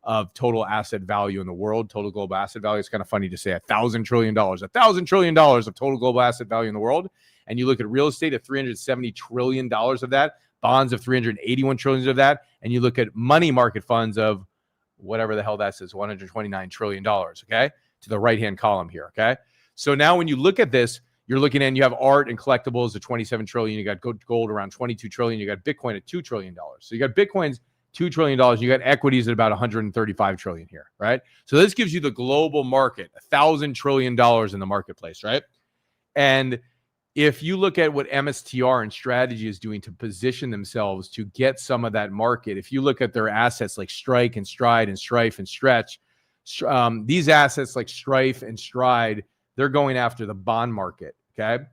of total asset value in the world, total global asset value, it's kind of funny to say $1,000 trillion of total global asset value in the world. And you look at real estate of $370 trillion of that, bonds of $381 trillion of that. And you look at money market funds of whatever the hell that says, $129 trillion. Okay. To the right-hand column here. Okay. So now when you look at this, you're looking at, you have art and collectibles at 27 trillion. You got gold around 22 trillion. You got Bitcoin at $2 trillion. So you got Bitcoin's $2 trillion. You got equities at about 135 trillion here, right? So this gives you the global market, $1,000 trillion in the marketplace, right? And if you look at what MSTR and Strategy is doing to position themselves to get some of that market, if you look at their assets like Strike and Stride and Strife and Stretch, these assets like Strife and Stride, they're going after the bond market, okay?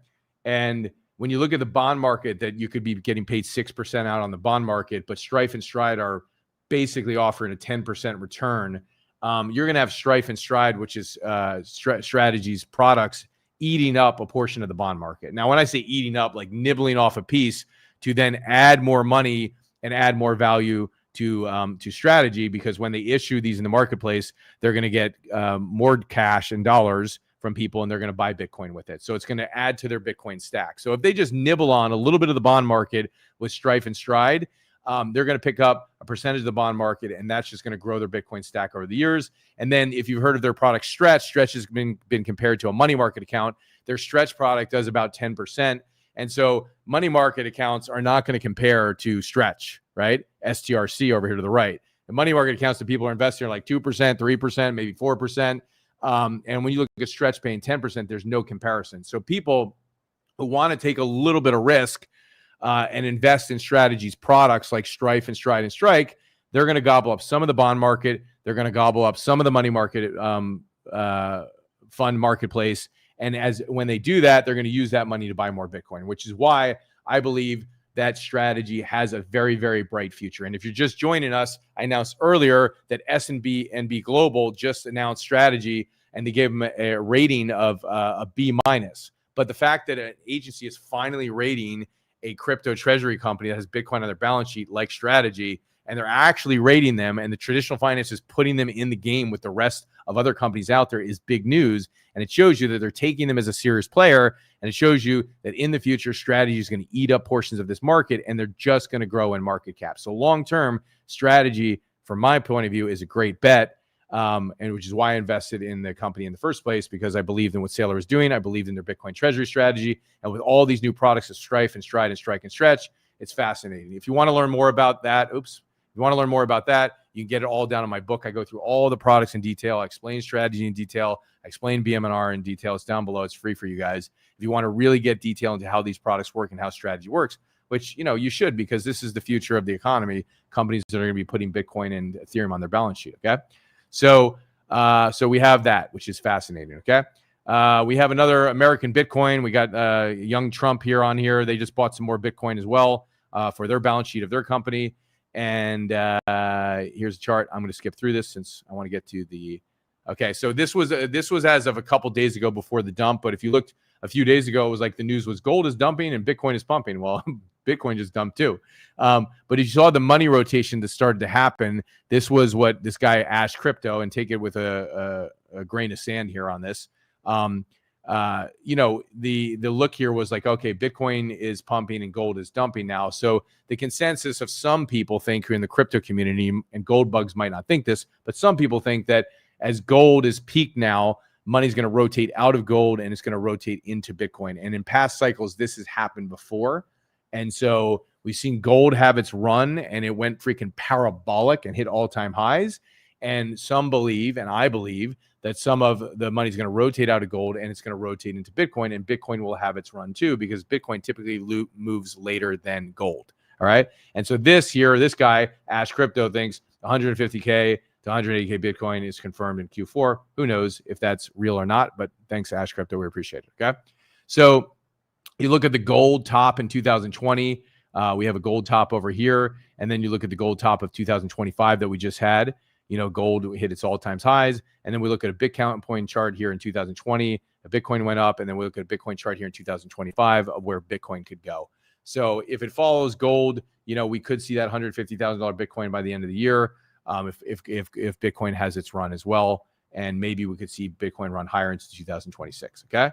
And when you look at the bond market, that you could be getting paid 6% out on the bond market, but Strife and Stride are basically offering a 10% return. You're going to have Strife and Stride, which is Strategy's products, eating up a portion of the bond market. Now, when I say eating up, like nibbling off a piece to then add more money and add more value to Strategy, because when they issue these in the marketplace, they're going to get more cash and dollars from people, and they're going to buy Bitcoin with it. So it's going to add to their Bitcoin stack. So if they just nibble on a little bit of the bond market with Strife and Stride, they're going to pick up a percentage of the bond market, and that's just going to grow their Bitcoin stack over the years. And then if you've heard of their product Stretch has been compared to a money market account. Their Stretch product does about 10%. And so money market accounts are not going to compare to Stretch, right? STRC over here to the right. The money market accounts that people are investing in like 2%, 3%, maybe 4%. And when you look at Stretch paying 10%, there's no comparison. So people who want to take a little bit of risk and invest in Strategy's products like Strife and Stride and Strike, they're going to gobble up some of the bond market. They're going to gobble up some of the money market fund marketplace. And when they do that, they're going to use that money to buy more Bitcoin, which is why I believe that Strategy has a very, very bright future. And if you're just joining us, I announced earlier that S&B Global just announced Strategy, and they gave them a rating of a B-. But the fact that an agency is finally rating a crypto treasury company that has Bitcoin on their balance sheet like Strategy and they're actually rating them, and the traditional finance is putting them in the game with the rest of other companies out there, is big news. And it shows you that they're taking them as a serious player, and it shows you that in the future, strategy is going to eat up portions of this market, and they're just going to grow in market cap. So long-term strategy, from my point of view, is a great bet. And which is why I invested in the company in the first place, because I believed in what Saylor was doing. I believed in their Bitcoin treasury strategy. And with all these new products of Strife and Stride and Strike and Stretch, it's fascinating. If you want to learn more about that, you want to learn more about that, you can get it all down in my book. I go through all the products in detail. I explain strategy in detail. I explain BMNR in detail. It's down below. It's free for you guys. If you want to really get detail into how these products work and how strategy works, which, you know, you should, because this is the future of the economy. Companies that are going to be putting Bitcoin and Ethereum on their balance sheet. Okay. So we have that, which is fascinating. Okay. We have another American Bitcoin. We got young Trump here on here. They just bought some more Bitcoin as well for their balance sheet of their company. And here's a chart. I'm going to skip through this since I want to get to the. Okay. So this was as of a couple days ago before the dump. But if you looked a few days ago, it was like the news was gold is dumping and Bitcoin is pumping. Well, Bitcoin just dumped too. But if you saw the money rotation that started to happen, this was what this guy Ash Crypto, and take it with a grain of sand here on this. You know, the look here was like, okay, Bitcoin is pumping and gold is dumping now. So the consensus of some people think who in the crypto community, and gold bugs might not think this, but some people think that as gold is peaked now, money's going to rotate out of gold and it's going to rotate into Bitcoin. And in past cycles, this has happened before. And so we've seen gold have its run, and it went freaking parabolic and hit all-time highs. And some believe, and I believe, that some of the money is going to rotate out of gold and it's going to rotate into Bitcoin, and Bitcoin will have its run too, because Bitcoin typically moves later than gold. All right. And so this guy, Ash Crypto, thinks 150K to 180K Bitcoin is confirmed in Q4. Who knows if that's real or not, but thanks, Ash Crypto. We appreciate it. Okay. So you look at the gold top in 2020. We have a gold top over here. And then you look at the gold top of 2025 that we just had. You know, gold hit its all-time highs. And then we look at a Bitcoin point chart here in 2020. A Bitcoin went up. And then we look at a Bitcoin chart here in 2025 of where Bitcoin could go. So if it follows gold, you know, we could see that $150,000 Bitcoin by the end of the year. If Bitcoin has its run as well. And maybe we could see Bitcoin run higher into 2026. Okay.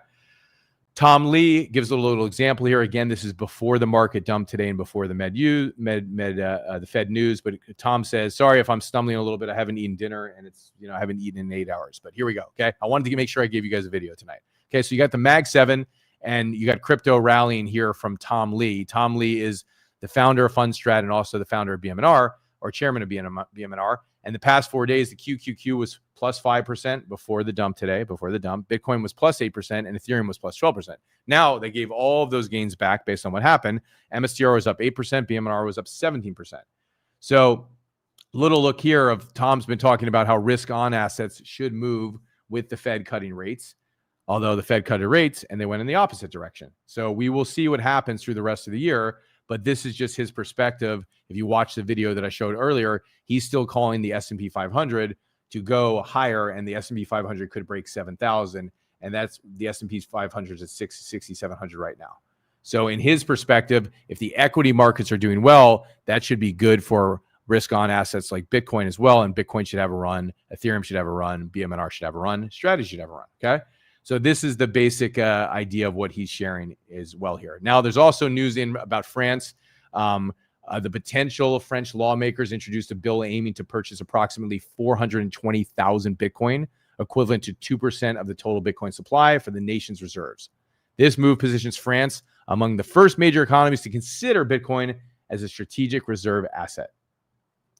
Tom Lee gives a little example here. Again, this is before the market dump today and before the the Fed news. But Tom says, sorry if I'm stumbling a little bit. I haven't eaten dinner, and it's, you know, I haven't eaten in 8 hours. But here we go. Okay. I wanted to make sure I gave you guys a video tonight. Okay. So you got the Mag 7 and you got crypto rallying here from Tom Lee. Tom Lee is the founder of Fundstrat and also the founder of BMNR, or chairman of BMNR. And the past 4 days, the QQQ was plus 5% before the dump today, Bitcoin was plus 8%, and Ethereum was plus 12%. Now they gave all of those gains back based on what happened. MSTR was up 8%, BMNR was up 17%. So little look here of Tom's been talking about how risk on assets should move with the Fed cutting rates, although the Fed cut rates and they went in the opposite direction. So we will see what happens through the rest of the year. But this is just his perspective. If you watch the video that I showed earlier, he's still calling the S&P 500 to go higher, and the S&P 500 could break 7,000, and that's the S&P 500 is at 6,700 right now. So in his perspective, if the equity markets are doing well, that should be good for risk on assets like Bitcoin as well, and Bitcoin should have a run, Ethereum should have a run, BMNR should have a run, strategy should have a run, okay? So this is the basic idea of what he's sharing as well here. Now, there's also news in about France. The potential French lawmakers introduced a bill aiming to purchase approximately 420,000 Bitcoin, equivalent to 2% of the total Bitcoin supply for the nation's reserves. This move positions France among the first major economies to consider Bitcoin as a strategic reserve asset.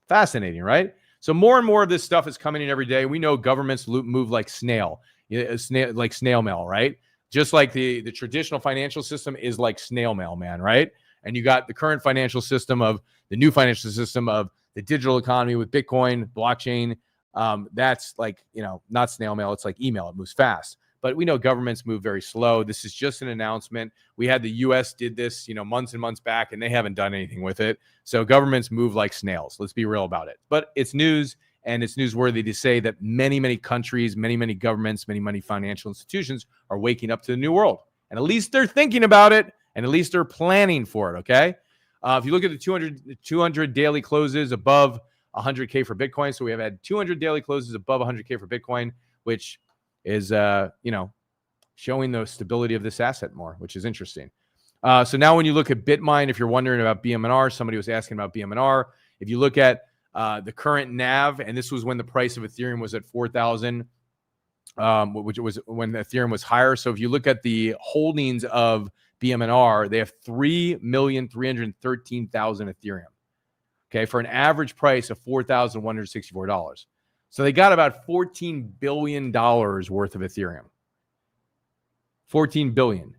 Fascinating, right? So more and more of this stuff is coming in every day. We know governments move like snail mail, right? Just like the traditional financial system is like snail mail, man, right? And you got the current financial system of the new financial system of the digital economy with Bitcoin, blockchain. That's like, you know, not snail mail. It's like email. It moves fast. But we know governments move very slow. This is just an announcement. We had the U.S. did this, you know, months and months back, and they haven't done anything with it. So governments move like snails. Let's be real about it. But it's news. And it's newsworthy to say that many, many countries, many governments, many financial institutions are waking up to the new world. And at least they're thinking about it, and at least they're planning for it, okay? If you look at the 200 daily closes above 100K for Bitcoin, so we have had 200 daily closes above 100K for Bitcoin, which is, showing the stability of this asset more, which is interesting. So now when you look at BitMine, if you're wondering about BMNR, somebody was asking about BMNR. If you look at the current NAV, and this was when the price of Ethereum was at 4,000, which was when Ethereum was higher. So if you look at the holdings of BMNR, they have 3,313,000 Ethereum. Okay, for an average price of $4,164. So they got about $14 billion worth of Ethereum. 14 billion.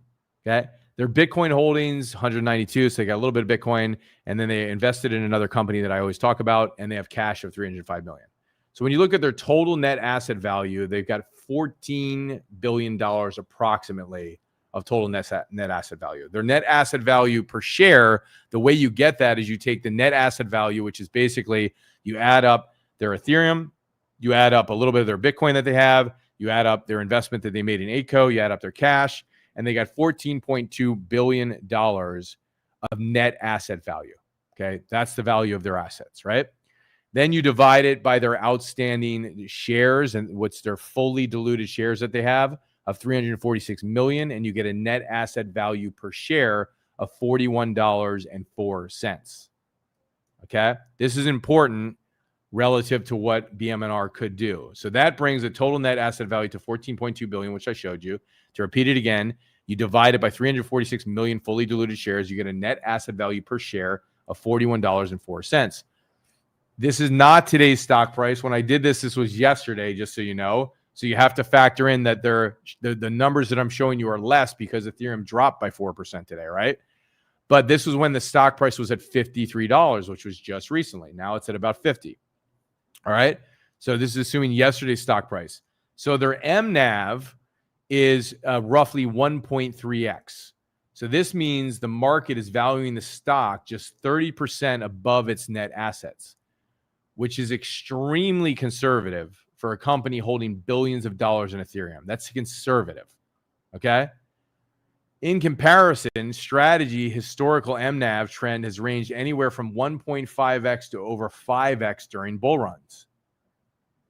Okay. Their Bitcoin holdings, 192. So they got a little bit of Bitcoin, and then they invested in another company that I always talk about, and they have cash of 305 million. So when you look at their total net asset value, they've got $14 billion approximately of total net asset value. Their net asset value per share, the way you get that is you take the net asset value, which is basically you add up their Ethereum, you add up a little bit of their Bitcoin that they have, you add up their investment that they made in ACO, you add up their cash, and they got $14.2 billion of net asset value. Okay, that's the value of their assets, right? Then you divide it by their outstanding shares and what's their fully diluted shares that they have of 346 million, and you get a net asset value per share of $41.04. Okay, this is important relative to what BMNR could do. So that brings the total net asset value to 14.2 billion, which I showed you. To repeat it again, you divide it by 346 million fully diluted shares, you get a net asset value per share of $41.04. This is not today's stock price. When I did this, this was yesterday, just so you know. So you have to factor in that the numbers that I'm showing you are less because Ethereum dropped by 4% today, right? But this was when the stock price was at $53, which was just recently. Now it's at about 50. All right. So this is assuming yesterday's stock price. So their MNAV is roughly 1.3x. So this means the market is valuing the stock just 30% above its net assets, which is extremely conservative for a company holding billions of dollars in Ethereum. That's conservative. Okay. In comparison, Strategy historical MNAV trend has ranged anywhere from 1.5x to over 5x during bull runs.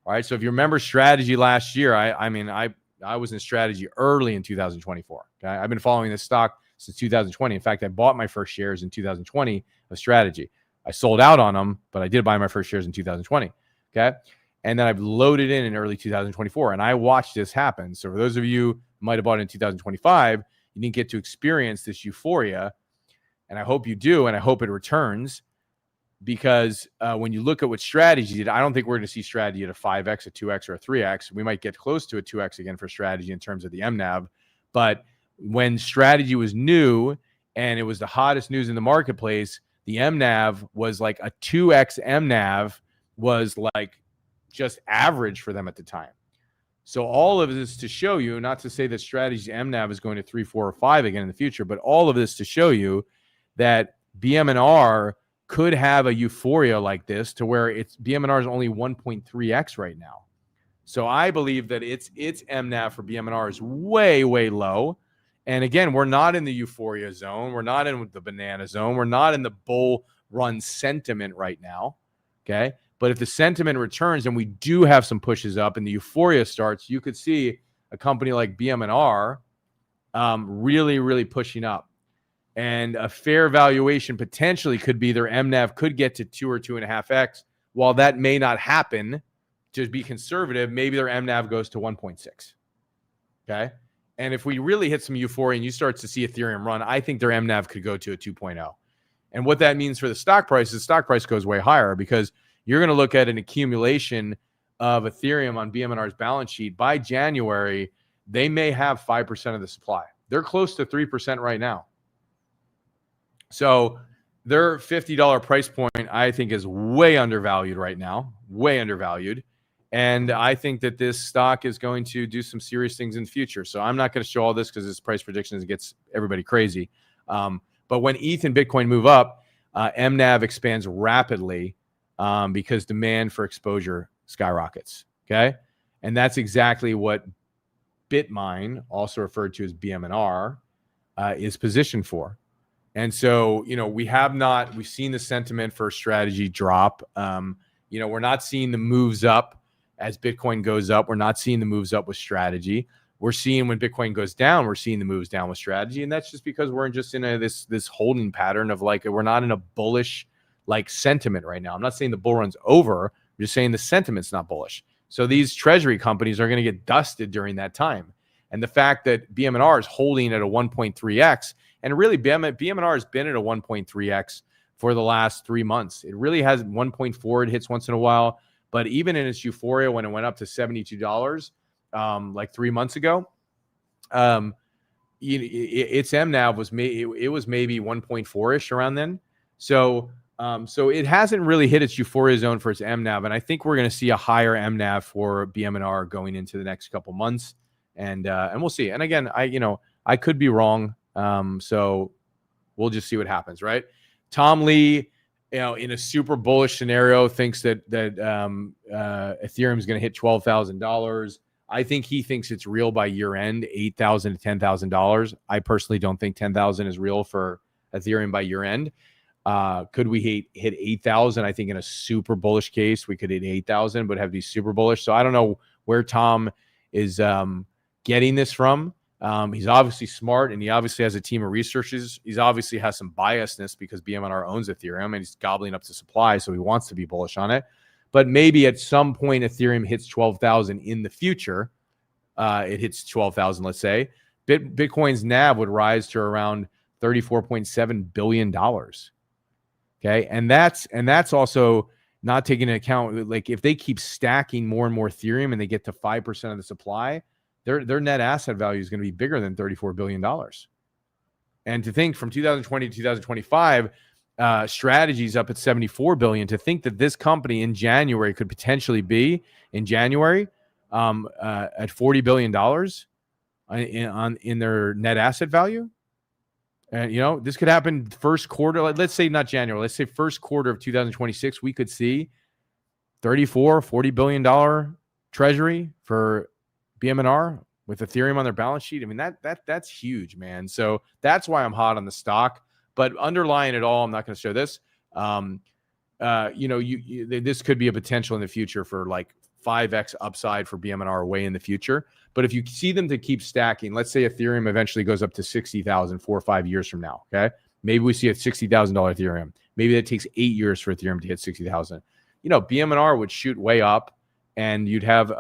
All right. So if you remember Strategy last year, I was in Strategy early in 2024. Okay. I've been following this stock since 2020. In fact, I bought my first shares in 2020 of Strategy. I sold out on them, but I did buy my first shares in 2020. Okay. And then I've loaded in early 2024, and I watched this happen. So for those of you who might have bought it in 2025, you didn't get to experience this euphoria, and I hope you do, and I hope it returns, because when you look at what Strategy did, I don't think we're going to see Strategy at a 5x, a 2x, or a 3x. We might get close to a 2x again for Strategy in terms of the MNAV, but when Strategy was new and it was the hottest news in the marketplace, the MNAV was like a 2x MNAV was like just average for them at the time. So all of this to show you, not to say that Strategy's MNAV is going to 3, 4, or 5 again in the future, but all of this to show you that BMNR could have a euphoria like this to where BMNR is only 1.3x right now. So I believe that its MNAV for BMNR is way, way low. And again, we're not in the euphoria zone. We're not in the banana zone. We're not in the bull run sentiment right now. Okay. But if the sentiment returns and we do have some pushes up and the euphoria starts, you could see a company like BMNR really, really pushing up. And a fair valuation potentially could be their MNAV could get to 2 or 2.5x. While that may not happen, to be conservative, maybe their MNAV goes to 1.6. Okay. And if we really hit some euphoria and you start to see Ethereum run, I think their MNAV could go to a 2.0. And what that means for the stock price is the stock price goes way higher, because you're going to look at an accumulation of Ethereum on BMNR's balance sheet. By January, they may have 5% of the supply. They're close to 3% right now. So their $50 price point, I think, is way undervalued right now, way undervalued. And I think that this stock is going to do some serious things in the future. So I'm not going to show all this because this price predictions gets everybody crazy. But when ETH and Bitcoin move up, MNAV expands rapidly because demand for exposure skyrockets. Okay. And that's exactly what BitMine, also referred to as BMNR, is positioned for. And so, we've seen the sentiment for strategy drop. We're not seeing the moves up as Bitcoin goes up. We're not seeing the moves up with strategy. We're seeing when Bitcoin goes down, we're seeing the moves down with strategy. And that's just because we're just in this holding pattern of like, we're not in a bullish like sentiment right now. I'm not saying the bull run's over. I'm just saying the sentiment's not bullish. So these treasury companies are going to get dusted during that time. And the fact that BMNR is holding at a 1.3x, and really BMNR has been at a 1.3x for the last 3 months. It really has 1.4. It hits once in a while. But even in its euphoria when it went up to $72, like 3 months ago, its MNAV was maybe 1.4-ish around then. So it hasn't really hit its euphoria zone for its MNAV, and I think we're going to see a higher MNAV for BMNR going into the next couple months, and we'll see. And again, I could be wrong, so we'll just see what happens, right? Tom Lee, in a super bullish scenario, thinks that Ethereum is going to hit $12,000. I think he thinks it's real by year end, $8,000 to $10,000. I personally don't think 10,000 is real for Ethereum by year end. Could we hit 8,000? I think in a super bullish case, we could hit 8,000, but have to be super bullish. So I don't know where Tom is getting this from. He's obviously smart, and he obviously has a team of researchers. He's obviously has some biasness because BMNR owns Ethereum, and he's gobbling up the supply, so he wants to be bullish on it. But maybe at some point Ethereum hits 12,000 in the future. It hits 12,000, let's say. Bitcoin's NAV would rise to around $34.7 billion. Okay, and that's also not taking into account, like, if they keep stacking more and more Ethereum and they get to 5% of the supply, their net asset value is going to be bigger than $34 billion. And to think from 2020 to 2025, Strategy's up at $74 billion. To think that this company in January could potentially be at $40 billion in their net asset value. And, this could happen first quarter. Let's say not January. Let's say first quarter of 2026, we could see $40 billion treasury for BMNR with Ethereum on their balance sheet. I mean, that's huge, man. So that's why I'm hot on the stock. But underlying it all, I'm not going to show this. This could be a potential in the future for like 5x upside for BMNR way in the future. But if you see them to keep stacking, let's say Ethereum eventually goes up to 60,000 4 or 5 years from now. Okay, maybe we see a $60,000 Ethereum. Maybe that takes 8 years for Ethereum to hit 60,000. BMNR would shoot way up, and you'd have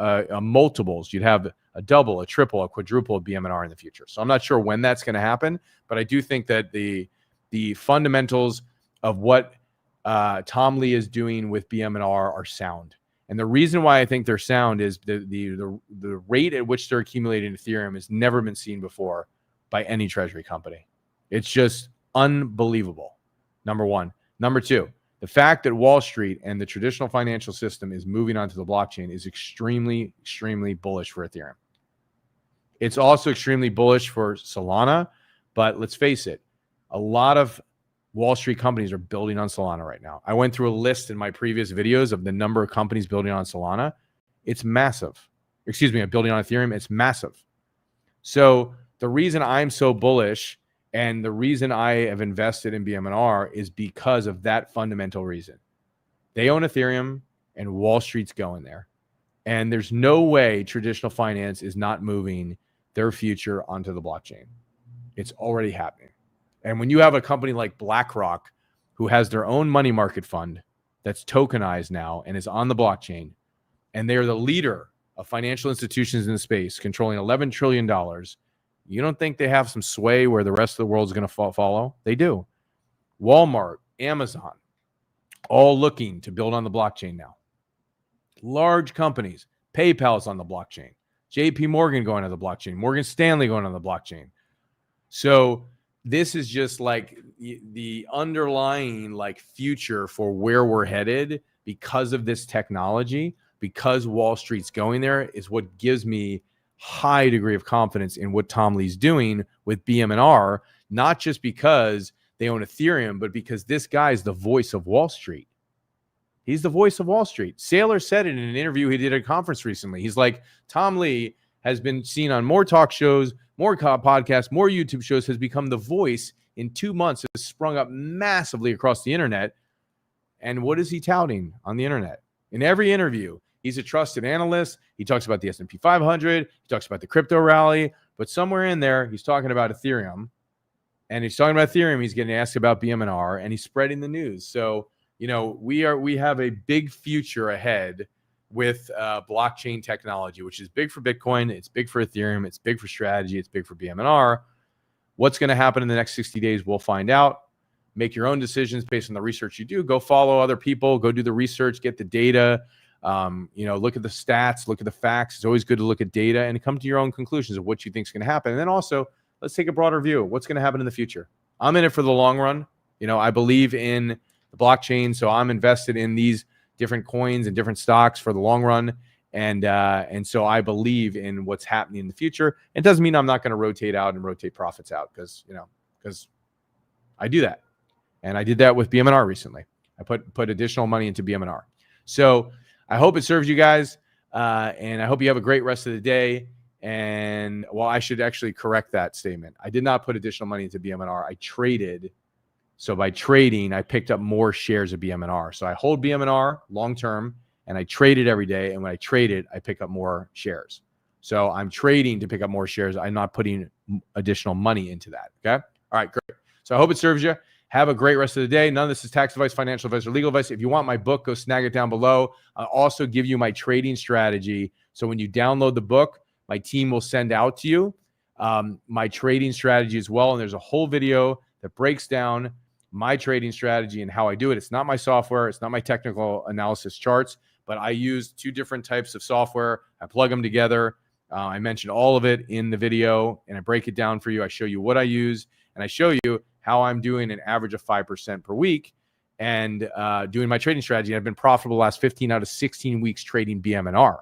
multiples. You'd have a double, a triple, a quadruple of BMNR in the future. So I'm not sure when that's going to happen, but I do think that the fundamentals of what Tom Lee is doing with BMNR are sound. And the reason why I think they're sound is the rate at which they're accumulating Ethereum has never been seen before by any treasury company. It's just unbelievable, number one. Number two, the fact that Wall Street and the traditional financial system is moving onto the blockchain is extremely, extremely bullish for Ethereum. It's also extremely bullish for Solana, but let's face it, a lot of Wall Street companies are building on Solana right now. I went through a list in my previous videos of the number of companies building on Solana. It's massive. Building on Ethereum, it's massive. So the reason I'm so bullish and the reason I have invested in BMNR is because of that fundamental reason. They own Ethereum and Wall Street's going there. And there's no way traditional finance is not moving their future onto the blockchain. It's already happening. And when you have a company like BlackRock, who has their own money market fund that's tokenized now and is on the blockchain, and they are the leader of financial institutions in the space, controlling $11 trillion, you don't think they have some sway where the rest of the world is going to follow? They do. Walmart, Amazon, all looking to build on the blockchain now. Large companies, PayPal's on the blockchain, JP Morgan going on the blockchain, Morgan Stanley going on the blockchain. So this is just like the underlying future for where we're headed because of this technology, because Wall Street's going there, is what gives me high degree of confidence in what Tom Lee's doing with BMNR, not just because they own Ethereum, but because this guy is the voice of Wall Street. He's the voice of Wall Street. Saylor said it in an interview he did at a conference recently. He's like, Tom Lee has been seen on more talk shows, more podcasts, more YouTube shows, has become the voice in 2 months, has sprung up massively across the internet. And what is he touting on the internet? In every interview, he's a trusted analyst. He talks about the S&P 500. He talks about the crypto rally. But somewhere in there, he's talking about Ethereum. And he's talking about Ethereum. He's getting asked about BMNR, and he's spreading the news. So, we have a big future ahead with blockchain technology, which is big for Bitcoin. It's big for Ethereum. It's big for strategy. It's big for BMNR. What's going to happen in the next 60 days? We'll find out. Make your own decisions based on the research you do. Go follow other people. Go do the research. Get the data. Look at the stats. Look at the facts. It's always good to look at data and come to your own conclusions of what you think is going to happen. And then also, let's take a broader view. What's going to happen in the future? I'm in it for the long run. I believe in the blockchain, so I'm invested in these different coins and different stocks for the long run. And so I believe in what's happening in the future. It doesn't mean I'm not going to rotate out and rotate profits out because I do that. And I did that with BMNR recently. I put additional money into BMNR. So I hope it serves you guys. And I hope you have a great rest of the day. And I should actually correct that statement. I did not put additional money into BMNR. I traded. So by trading, I picked up more shares of BMNR. So I hold BMNR long-term and I trade it every day. And when I trade it, I pick up more shares. So I'm trading to pick up more shares. I'm not putting additional money into that. Okay. All right, great. So I hope it serves you. Have a great rest of the day. None of this is tax advice, financial advice, or legal advice. If you want my book, go snag it down below. I'll also give you my trading strategy. So when you download the book, my team will send out to you my trading strategy as well. And there's a whole video that breaks down my trading strategy and how I do it. It's not my software. It's not my technical analysis charts, but I use 2 different types of software. I plug them together. I mentioned all of it in the video, and I break it down for you. I show you what I use, and I show you how I'm doing an average of 5% per week and doing my trading strategy. I've been profitable the last 15 out of 16 weeks trading BMNR.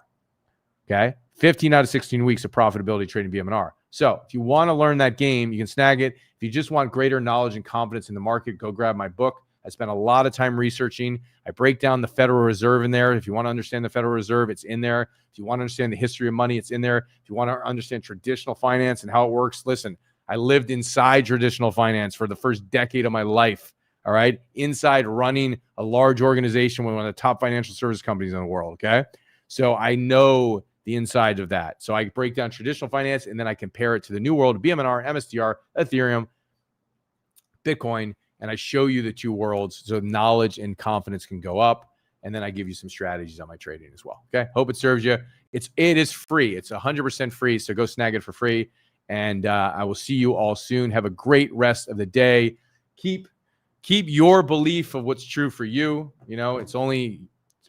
Okay. 15 out of 16 weeks of profitability trading BMNR. So if you want to learn that game, you can snag it. If you just want greater knowledge and confidence in the market, go grab my book. I spent a lot of time researching. I break down the Federal Reserve in there. If you want to understand the Federal Reserve, it's in there. If you want to understand the history of money, it's in there. If you want to understand traditional finance and how it works, listen, I lived inside traditional finance for the first decade of my life. All right. Inside running a large organization with one of the top financial service companies in the world. Okay. So I know the inside of that. So I break down traditional finance and then I compare it to the new world, BMNR, MSTR, Ethereum, Bitcoin, and I show you the 2 worlds so knowledge and confidence can go up. And then I give you some strategies on my trading as well. Okay. Hope it serves you. It is free. It's 100% free. So go snag it for free. And I will see you all soon. Have a great rest of the day. Keep your belief of what's true for you. It's only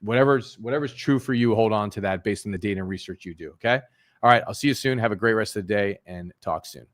whatever's true for you. Hold on to that based on the data and research you do. Okay. All right. I'll see you soon. Have a great rest of the day and talk soon.